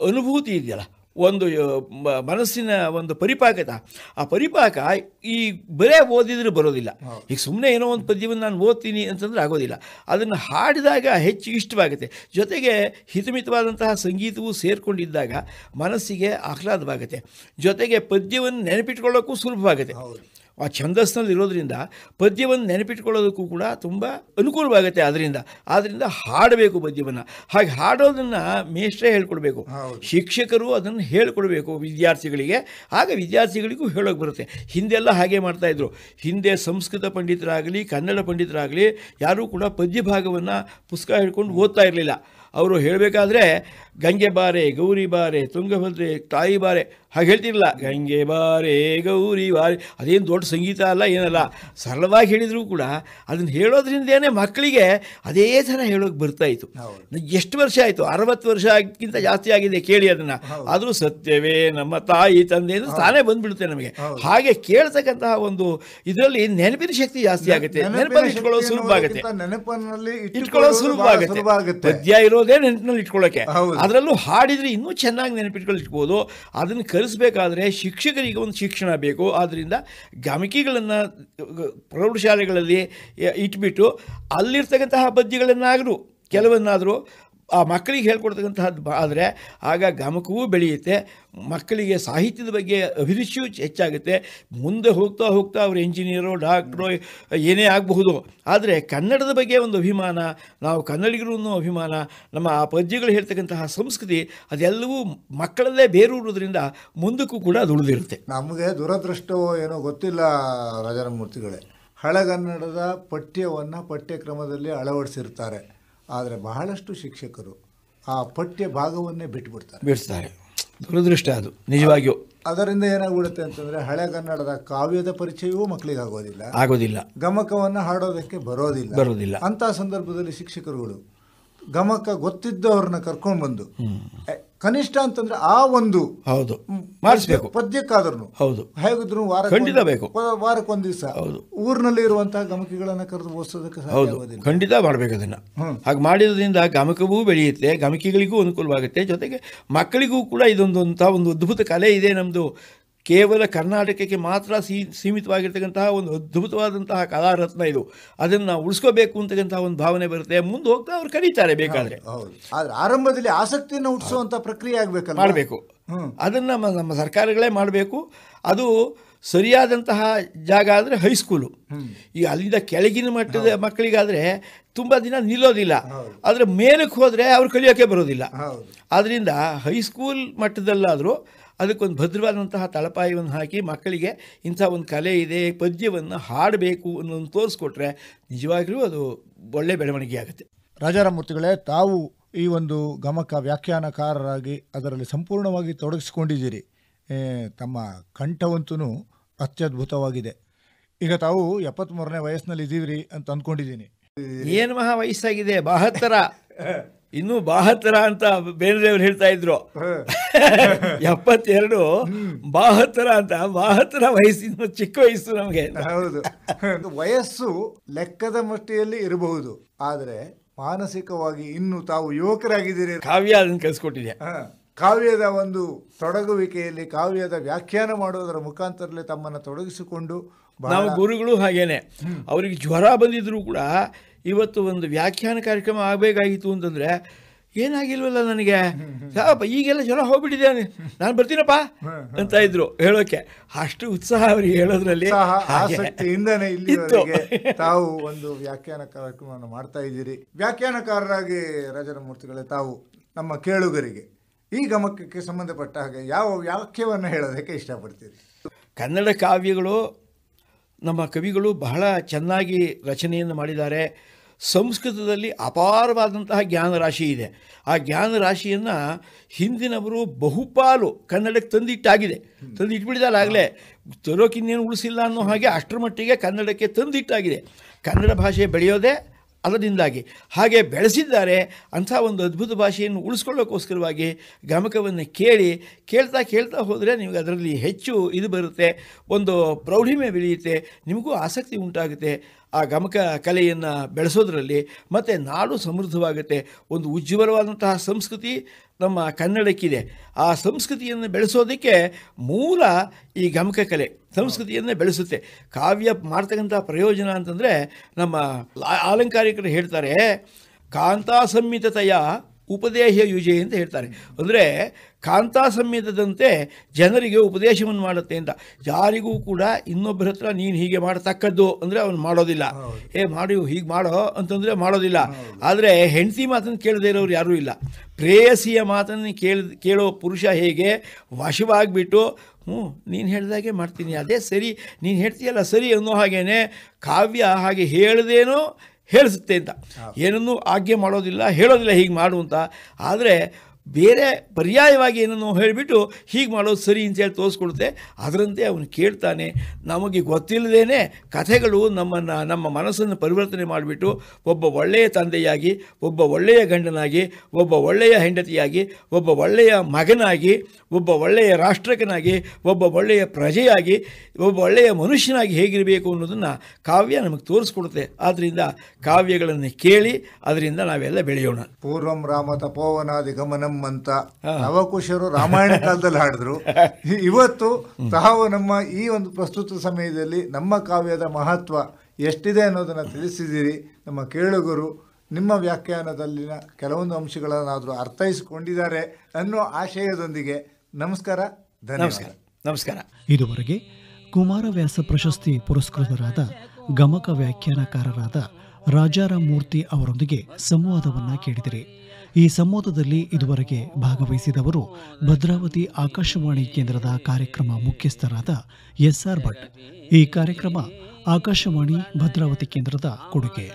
ಅನುಭೂತಿ ಇದೆಯಲ್ಲ, ಒಂದು ಮನಸ್ಸಿನ ಒಂದು ಪರಿಪಾಕತ, ಆ ಪರಿಪಾಕ ಈ ಬರೇ ಓದಿದ್ರೆ ಬರೋದಿಲ್ಲ. ಈಗ ಸುಮ್ಮನೆ ಏನೋ ಒಂದು ಪದ್ಯವನ್ನು ನಾನು ಓದ್ತೀನಿ ಅಂತಂದ್ರೆ ಆಗೋದಿಲ್ಲ. ಅದನ್ನು ಹಾಡಿದಾಗ ಹೆಚ್ಚು ಇಷ್ಟವಾಗುತ್ತೆ. ಜೊತೆಗೆ ಹಿತಮಿತವಾದಂತಹ ಸಂಗೀತವೂ ಸೇರಿಕೊಂಡಿದ್ದಾಗ ಮನಸ್ಸಿಗೆ ಆಹ್ಲಾದವಾಗುತ್ತೆ. ಜೊತೆಗೆ ಪದ್ಯವನ್ನು ನೆನಪಿಟ್ಕೊಳ್ಳೋಕ್ಕೂ ಸುಲಭವಾಗುತ್ತೆ. ಆ ಛಂದಸ್ನಲ್ಲಿ ಇರೋದ್ರಿಂದ ಪದ್ಯವನ್ನು ನೆನಪಿಟ್ಕೊಳ್ಳೋದಕ್ಕೂ ಕೂಡ ತುಂಬ ಅನುಕೂಲವಾಗುತ್ತೆ. ಆದ್ದರಿಂದ ಹಾಡಬೇಕು ಪದ್ಯವನ್ನು. ಹಾಗೆ ಹಾಡೋದನ್ನು ಮೇಷ್ಟ್ರೇ ಹೇಳ್ಕೊಡ್ಬೇಕು, ಶಿಕ್ಷಕರು ಅದನ್ನು ಹೇಳ್ಕೊಡ್ಬೇಕು ವಿದ್ಯಾರ್ಥಿಗಳಿಗೆ. ಆಗ ವಿದ್ಯಾರ್ಥಿಗಳಿಗೂ ಹೇಳೋಕೆ ಬರುತ್ತೆ. ಹಿಂದೆಲ್ಲ ಹಾಗೆ ಮಾಡ್ತಾಯಿದ್ರು. ಹಿಂದೆ ಸಂಸ್ಕೃತ ಪಂಡಿತರಾಗಲಿ ಕನ್ನಡ ಪಂಡಿತರಾಗಲಿ ಯಾರೂ ಕೂಡ ಪದ್ಯ ಭಾಗವನ್ನು ಪುಸ್ತಕ ಹಿಡ್ಕೊಂಡು ಓದ್ತಾ ಇರಲಿಲ್ಲ. ಅವರು ಹೇಳಬೇಕಾದ್ರೆ ಗಂಗೆ ಬಾರೆ ಗೌರಿ ಬಾರೆ ತುಂಗಭದ್ರೆ ತಾಯಿ ಬಾರೆ ಹಾಗೆ ಹೇಳ್ತಿರಲಿಲ್ಲ. ಗಂಗೆ ಬಾರೆ ಗೌರಿ ಬಾರೆ ಅದೇನು ದೊಡ್ಡ ಸಂಗೀತ ಅಲ್ಲ, ಏನಲ್ಲ, ಸರಳವಾಗಿ ಹೇಳಿದರೂ ಕೂಡ ಅದನ್ನು ಹೇಳೋದ್ರಿಂದೇನೆ ಮಕ್ಕಳಿಗೆ ಅದೇ ಥರ ಹೇಳೋಕೆ ಬರ್ತಾಯಿತ್ತು. ಎಷ್ಟು ವರ್ಷ ಆಯಿತು? 60 ವರ್ಷಕ್ಕಿಂತ ಜಾಸ್ತಿ ಆಗಿದೆ ಕೇಳಿ ಅದನ್ನು. ಆದರೂ ಸತ್ಯವೇ ನಮ್ಮ ತಾಯಿ ತಂದೆ ಅಂದರೆ ತಾನೇ ಬಂದುಬಿಡುತ್ತೆ ನಮಗೆ. ಹಾಗೆ ಕೇಳ್ತಕ್ಕಂತಹ ಒಂದು ಇದರಲ್ಲಿ ನೆನಪಿನ ಶಕ್ತಿ ಜಾಸ್ತಿ ಆಗುತ್ತೆ, ನೆನಪಲ್ಲಿ ಇಟ್ಕೊಳ್ಳೋದು ಸುಲಭ ಆಗುತ್ತೆ, ಇಟ್ಕೊಳ್ಳೋದು ಸುಲಭ ಆಗುತ್ತೆ. ಪದ್ಯ ಇರೋದೇ ನೆನಪಿನಲ್ಲಿ ಇಟ್ಕೊಳ್ಳೋಕೆ, ಅದರಲ್ಲೂ ಹಾಡಿದರೆ ಇನ್ನೂ ಚೆನ್ನಾಗಿ ನೆನಪಿಟ್ಕೊಳ್ಳಿಟ್ಬೋದು. ಅದನ್ನು ಕಲಿಸ್ಬೇಕಾದ್ರೆ ಶಿಕ್ಷಕರಿಗೆ ಒಂದು ಶಿಕ್ಷಣ ಬೇಕು. ಆದ್ದರಿಂದ ಗಮಕಿಗಳನ್ನು ಪ್ರೌಢಶಾಲೆಗಳಲ್ಲಿ ಇಟ್ಬಿಟ್ಟು ಅಲ್ಲಿರ್ತಕ್ಕಂತಹ ಪದ್ಯಗಳನ್ನಾದರೂ ಕೆಲವನ್ನಾದರೂ ಆ ಮಕ್ಕಳಿಗೆ ಹೇಳ್ಕೊಡ್ತಕ್ಕಂತಹದ್ದು ಆದರೆ ಆಗ ಗಮಕವೂ ಬೆಳೆಯುತ್ತೆ, ಮಕ್ಕಳಿಗೆ ಸಾಹಿತ್ಯದ ಬಗ್ಗೆ ಅಭಿರುಚಿಯೂ ಹೆಚ್ಚಾಗುತ್ತೆ. ಮುಂದೆ ಹೋಗ್ತಾ ಹೋಗ್ತಾ ಅವರು ಎಂಜಿನಿಯರು ಡಾಕ್ಟ್ರು ಏನೇ ಆಗಬಹುದು. ಆದರೆ ಕನ್ನಡದ ಬಗ್ಗೆ ಒಂದು ಅಭಿಮಾನ, ನಾವು ಕನ್ನಡಿಗರು ಅನ್ನೋ ಅಭಿಮಾನ, ನಮ್ಮ ಆ ಪದ್ಯಗಳು ಹೇಳ್ತಕ್ಕಂತಹ ಸಂಸ್ಕೃತಿ ಅದೆಲ್ಲವೂ ಮಕ್ಕಳಲ್ಲೇ ಬೇರೂರೋದ್ರಿಂದ ಮುಂದಕ್ಕೂ ಕೂಡ ಅದು ಉಳಿದಿರುತ್ತೆ. ನಮಗೆ ದುರದೃಷ್ಟವೋ ಏನೋ ಗೊತ್ತಿಲ್ಲ ರಾಜಾರಾಮಮೂರ್ತಿಗಳೇ, ಹಳೆಗನ್ನಡದ ಪಠ್ಯವನ್ನು ಪಠ್ಯಕ್ರಮದಲ್ಲಿ ಅಳವಡಿಸಿರ್ತಾರೆ. ಆದರೆ ಬಹಳಷ್ಟು ಶಿಕ್ಷಕರು ಆ ಪಠ್ಯ ಭಾಗವನ್ನೇ ಬಿಡ್ತಾರೆ. ದುರದೃಷ್ಟ ಅದು ನಿಜವಾಗಿಯೂ. ಅದರಿಂದ ಏನಾಗ್ಬಿಡುತ್ತೆ ಅಂತಂದರೆ ಹಳೆಗನ್ನಡದ ಕಾವ್ಯದ ಪರಿಚಯವೂ ಮಕ್ಕಳಿಗೆ ಆಗೋದಿಲ್ಲ, ಗಮಕವನ್ನು ಹಾಡೋದಕ್ಕೆ ಬರೋದಿಲ್ಲ. ಅಂಥ ಸಂದರ್ಭದಲ್ಲಿ ಶಿಕ್ಷಕರುಗಳು ಗಮಕ ಗೊತ್ತಿದ್ದವ್ರನ್ನ ಕರ್ಕೊಂಡು ಬಂದು ಕನಿಷ್ಠ ಅಂತಂದ್ರೆ ಆ ಒಂದು ಮಾಡಿಸ್ಬೇಕು, ಪದ್ಯಕ್ಕಾದ್ರೂ ಹೇಗಿದ್ರು ವಾರಕ್ಕೊಂದು ದಿವಸ ಊರಿನಲ್ಲಿ ಇರುವಂತಹ ಗಮಕಿಗಳನ್ನ ಕರೆದು ಓದಿಸೋದಕ್ಕೆ ಖಂಡಿತ ಮಾಡಬೇಕು. ಅದನ್ನ ಹಾಗೆ ಮಾಡಿದ್ರಿಂದ ಗಮಕವೂ ಬೆಳೆಯುತ್ತೆ, ಗಮಕಿಗಳಿಗೂ ಅನುಕೂಲವಾಗುತ್ತೆ, ಜೊತೆಗೆ ಮಕ್ಕಳಿಗೂ ಕೂಡ ಇದೊಂದು ಒಂದು ಅದ್ಭುತ ಕಲೆ ಇದೆ ನಮ್ಮದು. ಕೇವಲ ಕರ್ನಾಟಕಕ್ಕೆ ಮಾತ್ರ ಸೀಮಿತವಾಗಿರ್ತಕ್ಕಂತಹ ಒಂದು ಅದ್ಭುತವಾದಂತಹ ಕಲಾರತ್ನ ಇದು. ಅದನ್ನು ನಾವು ಉಳಿಸ್ಕೋಬೇಕು ಅಂತಕ್ಕಂತಹ ಒಂದು ಭಾವನೆ ಬರುತ್ತೆ. ಮುಂದೆ ಹೋಗ್ತಾ ಅವ್ರು ಕರೀತಾರೆ ಬೇಕಾದರೆ. ಆದರೆ ಆರಂಭದಲ್ಲಿ ಆಸಕ್ತಿಯನ್ನು ಹುಟ್ಟಿಸುವಂಥ ಪ್ರಕ್ರಿಯೆ ಮಾಡಬೇಕು. ಅದನ್ನು ನಮ್ಮ ಸರ್ಕಾರಗಳೇ ಮಾಡಬೇಕು. ಅದು ಸರಿಯಾದಂತಹ ಜಾಗ ಅಂದರೆ ಹೈಸ್ಕೂಲು. ಈಗ ಅಲ್ಲಿಂದ ಕೆಳಗಿನ ಮಟ್ಟದ ಮಕ್ಕಳಿಗಾದರೆ ತುಂಬ ದಿನ ನಿಲ್ಲೋದಿಲ್ಲ, ಆದರೆ ಮೇಲಕ್ಕೆ ಹೋದರೆ ಅವ್ರು ಕಲಿಯೋಕ್ಕೆ ಬರೋದಿಲ್ಲ. ಆದ್ದರಿಂದ ಹೈಸ್ಕೂಲ್ ಮಟ್ಟದಲ್ಲಾದರೂ ಅದಕ್ಕೊಂದು ಭದ್ರವಾದಂತಹ ತಳಪಾಯವನ್ನು ಹಾಕಿ ಮಕ್ಕಳಿಗೆ ಇಂಥ ಒಂದು ಕಲೆ ಇದೆ, ಪದ್ಯವನ್ನು ಹಾಡಬೇಕು ಅನ್ನೋದು ತೋರಿಸ್ಕೊಟ್ರೆ ನಿಜವಾಗ್ಲೂ ಅದು ಒಳ್ಳೆಯ ಬೆಳವಣಿಗೆ ಆಗುತ್ತೆ. ರಾಜಾರಾಮಮೂರ್ತಿಗಳೇ, ತಾವು ಈ ಒಂದು ಗಮಕ ವ್ಯಾಖ್ಯಾನಕಾರರಾಗಿ ಅದರಲ್ಲಿ ಸಂಪೂರ್ಣವಾಗಿ ತೊಡಗಿಸಿಕೊಂಡಿದ್ದೀರಿ. ತಮ್ಮ ಕಂಠವಂತೂ ಅತ್ಯದ್ಭುತವಾಗಿದೆ. ಈಗ ತಾವು 73ನೇ ವಯಸ್ಸಿನಲ್ಲಿ ಇದ್ದೀವ್ರಿ ಅಂತ ಅಂದ್ಕೊಂಡಿದ್ದೀನಿ. ಏನು ಮಹಾ ವಯಸ್ಸಾಗಿದೆ, 72. ಇನ್ನೂ 72 ಅಂತ ಬೇರೆಯವ್ರು ಹೇಳ್ತಾ ಇದ್ರು. 72 72 ಅಂತ. 72 ವಯಸ್ಸಿನ ಚಿಕ್ಕ ವಯಸ್ಸು ನಮಗೆ. ಹೌದು, ವಯಸ್ಸು ಲೆಕ್ಕದ ಮಟ್ಟಿಯಲ್ಲಿ ಇರಬಹುದು, ಆದರೆ ಮಾನಸಿಕವಾಗಿ ಇನ್ನು ತಾವು ಯುವಕರಾಗಿದ್ದೀರಿ. ಕಾವ್ಯ ಅದನ್ನು ಕಲಿಸ್ಕೊಟ್ಟಿದೆ. ಕಾವ್ಯದ ಒಂದು ತೊಡಗುವಿಕೆಯಲ್ಲಿ, ಕಾವ್ಯದ ವ್ಯಾಖ್ಯಾನ ಮಾಡೋದರ ಮುಖಾಂತರಲೇ ತಮ್ಮನ್ನು ತೊಡಗಿಸಿಕೊಂಡು ನಾವು ಗುರುಗಳು ಹಾಗೇನೆ. ಅವರಿಗೆ ಜ್ವರ ಬಂದಿದ್ರು ಕೂಡ ಇವತ್ತು ಒಂದು ವ್ಯಾಖ್ಯಾನ ಕಾರ್ಯಕ್ರಮ ಆಗಬೇಕಾಗಿತ್ತು ಅಂತಂದ್ರೆ ಏನಾಗಿಲ್ವಲ್ಲ ನನಗೆ, ಈಗೆಲ್ಲ ಜ್ವರ ಹೋಗ್ಬಿಟ್ಟಿದೆ, ನಾನು ಬರ್ತೀನಪ್ಪ ಅಂತ ಇದ್ರು ಹೇಳೋಕೆ. ಅಷ್ಟು ಉತ್ಸಾಹ ಅವರಿಗೆ ಹೇಳೋದ್ರಲ್ಲಿ, ಆಸಕ್ತಿಯಿಂದನೇ ಇಲ್ಲಿವರೆಗೆ ತಾವು ಒಂದು ವ್ಯಾಖ್ಯಾನ ಕಾರ್ಯಕ್ರಮವನ್ನು ಮಾಡ್ತಾ ಇದ್ದೀರಿ. ವ್ಯಾಖ್ಯಾನಕಾರರಾಗಿ ರಾಜರಮೂರ್ತಿಗಳೇ, ತಾವು ನಮ್ಮ ಕೇಳುಗರಿಗೆ ಈ ಗಮಕಕ್ಕೆ ಸಂಬಂಧಪಟ್ಟ ಹಾಗೆ ಯಾವ ವ್ಯಾಖ್ಯವನ್ನು ಹೇಳೋದಕ್ಕೆ ಇಷ್ಟಪಡ್ತೀರಿ? ಕನ್ನಡ ಕಾವ್ಯಗಳು ನಮ್ಮ ಕವಿಗಳು ಬಹಳ ಚೆನ್ನಾಗಿ ರಚನೆಯನ್ನು ಮಾಡಿದ್ದಾರೆ. ಸಂಸ್ಕೃತದಲ್ಲಿ ಅಪಾರವಾದಂತಹ ಜ್ಞಾನರಾಶಿ ಇದೆ. ಆ ಜ್ಞಾನರಾಶಿಯನ್ನು ಹಿಂದಿನವರು ಬಹುಪಾಲು ಕನ್ನಡಕ್ಕೆ ತಂದಿಟ್ಬಿಟ್ಟಿದ್ದಾರೆ. ಆಗಲೇ ತರೋಕಿನ್ನೇನು ಉಳಿಸಿಲ್ಲ ಅನ್ನೋ ಹಾಗೆ ಅಷ್ಟರ ಮಟ್ಟಿಗೆ ಕನ್ನಡಕ್ಕೆ ತಂದಿಟ್ಟಾಗಿದೆ. ಕನ್ನಡ ಭಾಷೆ ಬೆಳೆಯೋದೇ ಅದರಿಂದಾಗಿ ಹಾಗೆ ಬೆಳೆಸಿದ್ದಾರೆ. ಅಂಥ ಒಂದು ಅದ್ಭುತ ಭಾಷೆಯನ್ನು ಉಳಿಸ್ಕೊಳ್ಳೋಕ್ಕೋಸ್ಕರವಾಗಿ ಗಮಕವನ್ನು ಕೇಳ್ತಾ ಹೋದರೆ ನಿಮಗೆ ಅದರಲ್ಲಿ ಹೆಚ್ಚು ಇದು ಬರುತ್ತೆ, ಒಂದು ಪ್ರೌಢಿಮೆ ಬೆಳೆಯುತ್ತೆ, ನಿಮಗೂ ಆಸಕ್ತಿ ಉಂಟಾಗುತ್ತೆ ಆ ಗಮಕ ಕಲೆಯನ್ನು ಬೆಳೆಸೋದ್ರಲ್ಲಿ. ಮತ್ತು ನಾಡು ಸಮೃದ್ಧವಾಗುತ್ತೆ. ಒಂದು ಉಜ್ವಲವಾದಂತಹ ಸಂಸ್ಕೃತಿ ನಮ್ಮ ಕನ್ನಡಕ್ಕಿದೆ. ಆ ಸಂಸ್ಕೃತಿಯನ್ನು ಬೆಳೆಸೋದಕ್ಕೆ ಮೂಲ ಈ ಗಮಕ ಕಲೆ ಸಂಸ್ಕೃತಿಯನ್ನೇ ಬೆಳೆಸುತ್ತೆ. ಕಾವ್ಯ ಮಾಡ್ತಕ್ಕಂಥ ಪ್ರಯೋಜನ ಅಂತಂದರೆ, ನಮ್ಮ ಆಲಂಕಾರಿಕರು ಹೇಳ್ತಾರೆ, ಕಾಂತಾ ಸಂಹಿತತೆಯ ಉಪದೇಶ ಯುಜೆ ಅಂತ ಹೇಳ್ತಾರೆ. ಅಂದರೆ ಕಾಂತಾ ಸಂಹಿತದಂತೆ ಜನರಿಗೆ ಉಪದೇಶವನ್ನು ಮಾಡುತ್ತೆ ಅಂತ. ಯಾರಿಗೂ ಕೂಡ ಇನ್ನೊಬ್ಬರ ಹತ್ರ ನೀನು ಹೀಗೆ ಮಾಡತಕ್ಕದ್ದು ಅಂದರೆ ಅವನು ಮಾಡೋದಿಲ್ಲ. ಹೀಗೆ ಮಾಡೋ ಅಂತಂದರೆ ಮಾಡೋದಿಲ್ಲ. ಆದರೆ ಹೆಂಡತಿ ಮಾತನ್ನು ಕೇಳದೇ ಇರೋರು ಯಾರೂ ಇಲ್ಲ. ಪ್ರೇಯಸಿಯ ಮಾತನ್ನು ಕೇಳೋ ಪುರುಷ ಹೇಗೆ ವಶವಾಗಿಬಿಟ್ಟು ನೀನು ಹೇಳಿದಾಗೆ ಮಾಡ್ತೀನಿ, ಅದೇ ಸರಿ, ನೀನು ಹೇಳ್ತೀಯಲ್ಲ ಸರಿ ಅನ್ನೋ ಹಾಗೇನೆ ಕಾವ್ಯ ಹಾಗೆ ಹೇಳ್ದೇನೋ ಹೇಳಿಸುತ್ತೆ ಅಂತ. ಏನನ್ನೂ ಆಜ್ಞೆ ಮಾಡೋದಿಲ್ಲ, ಹೇಳೋದಿಲ್ಲ ಹೀಗೆ ಮಾಡು ಅಂತ. ಆದರೆ ಬೇರೆ ಪರ್ಯಾಯವಾಗಿ ಏನನ್ನೋ ಹೇಳಿಬಿಟ್ಟು ಹೀಗೆ ಮಾಡೋದು ಸರಿ ಅಂತೇಳಿ ತೋರಿಸ್ಕೊಡುತ್ತೆ. ಅದರಂತೆ ಅವನು ಕೇಳ್ತಾನೆ. ನಮಗೆ ಗೊತ್ತಿಲ್ಲದೇನೆ ಕಥೆಗಳು ನಮ್ಮ ಮನಸ್ಸನ್ನು ಪರಿವರ್ತನೆ ಮಾಡಿಬಿಟ್ಟು ಒಬ್ಬ ಒಳ್ಳೆಯ ತಂದೆಯಾಗಿ, ಒಬ್ಬ ಒಳ್ಳೆಯ ಗಂಡನಾಗಿ, ಒಬ್ಬ ಒಳ್ಳೆಯ ಹೆಂಡತಿಯಾಗಿ, ಒಬ್ಬ ಒಳ್ಳೆಯ ಮಗನಾಗಿ, ಒಬ್ಬ ಒಳ್ಳೆಯ ರಾಷ್ಟ್ರಕನಾಗಿ, ಒಬ್ಬ ಒಳ್ಳೆಯ ಪ್ರಜೆಯಾಗಿ, ಒಬ್ಬ ಒಳ್ಳೆಯ ಮನುಷ್ಯನಾಗಿ ಹೇಗಿರಬೇಕು ಅನ್ನೋದನ್ನು ಕಾವ್ಯ ನಮಗೆ ತೋರಿಸ್ಕೊಡುತ್ತೆ. ಆದ್ದರಿಂದ ಕಾವ್ಯಗಳನ್ನು ಕೇಳಿ ಅದರಿಂದ ನಾವೆಲ್ಲ ಬೆಳೆಯೋಣ. ಪೂರ್ವಂ ರಾಮ ತಪೋವನಾದಿ ಗಮನಂ ಅಂತ ನವಕುಶರು ರಾಮಾಯಣ ಕಾಲದಲ್ಲಿ ಹಾಡಿದ್ರು. ಇವತ್ತು ತಾವು ನಮ್ಮ ಈ ಒಂದು ಪ್ರಸ್ತುತ ಸಮಯದಲ್ಲಿ ನಮ್ಮ ಕಾವ್ಯದ ಮಹತ್ವ ಎಷ್ಟಿದೆ ಅನ್ನೋದನ್ನು ತಿಳಿಸಿದ್ದೀರಿ. ನಮ್ಮ ಕೇಳುಗರು ನಿಮ್ಮ ವ್ಯಾಖ್ಯಾನದಲ್ಲಿನ ಕೆಲವೊಂದು ಅಂಶಗಳನ್ನಾದರೂ ಅರ್ಥೈಸಿಕೊಂಡಿದ್ದಾರೆ ಅನ್ನೋ ಆಶಯದೊಂದಿಗೆ ನಮಸ್ಕಾರ, ಧನ್ಯವಾದ. ನಮಸ್ಕಾರ. ಇದುವರೆಗೆ ಕುಮಾರವ್ಯಾಸ ಪ್ರಶಸ್ತಿ ಪುರಸ್ಕೃತರಾದ ಗಮಕ ವ್ಯಾಖ್ಯಾನಕಾರರಾದ ರಾಜಾರಾಮ್ ಮೂರ್ತಿ ಅವರೊಂದಿಗೆ ಸಂವಾದವನ್ನು ಕೇಳಿದಿರಿ. ಈ ಸಂವಾದದಲ್ಲಿ ಇದುವರೆಗೆ ಭಾಗವಹಿಸಿದವರು ಭದ್ರಾವತಿ ಆಕಾಶವಾಣಿ ಕೇಂದ್ರದ ಕಾರ್ಯಕ್ರಮ ಮುಖ್ಯಸ್ಥರಾದ SR ಭಟ್. ಈ ಕಾರ್ಯಕ್ರಮ ಆಕಾಶವಾಣಿ ಭದ್ರಾವತಿ ಕೇಂದ್ರದ ಕೊಡುಗೆ.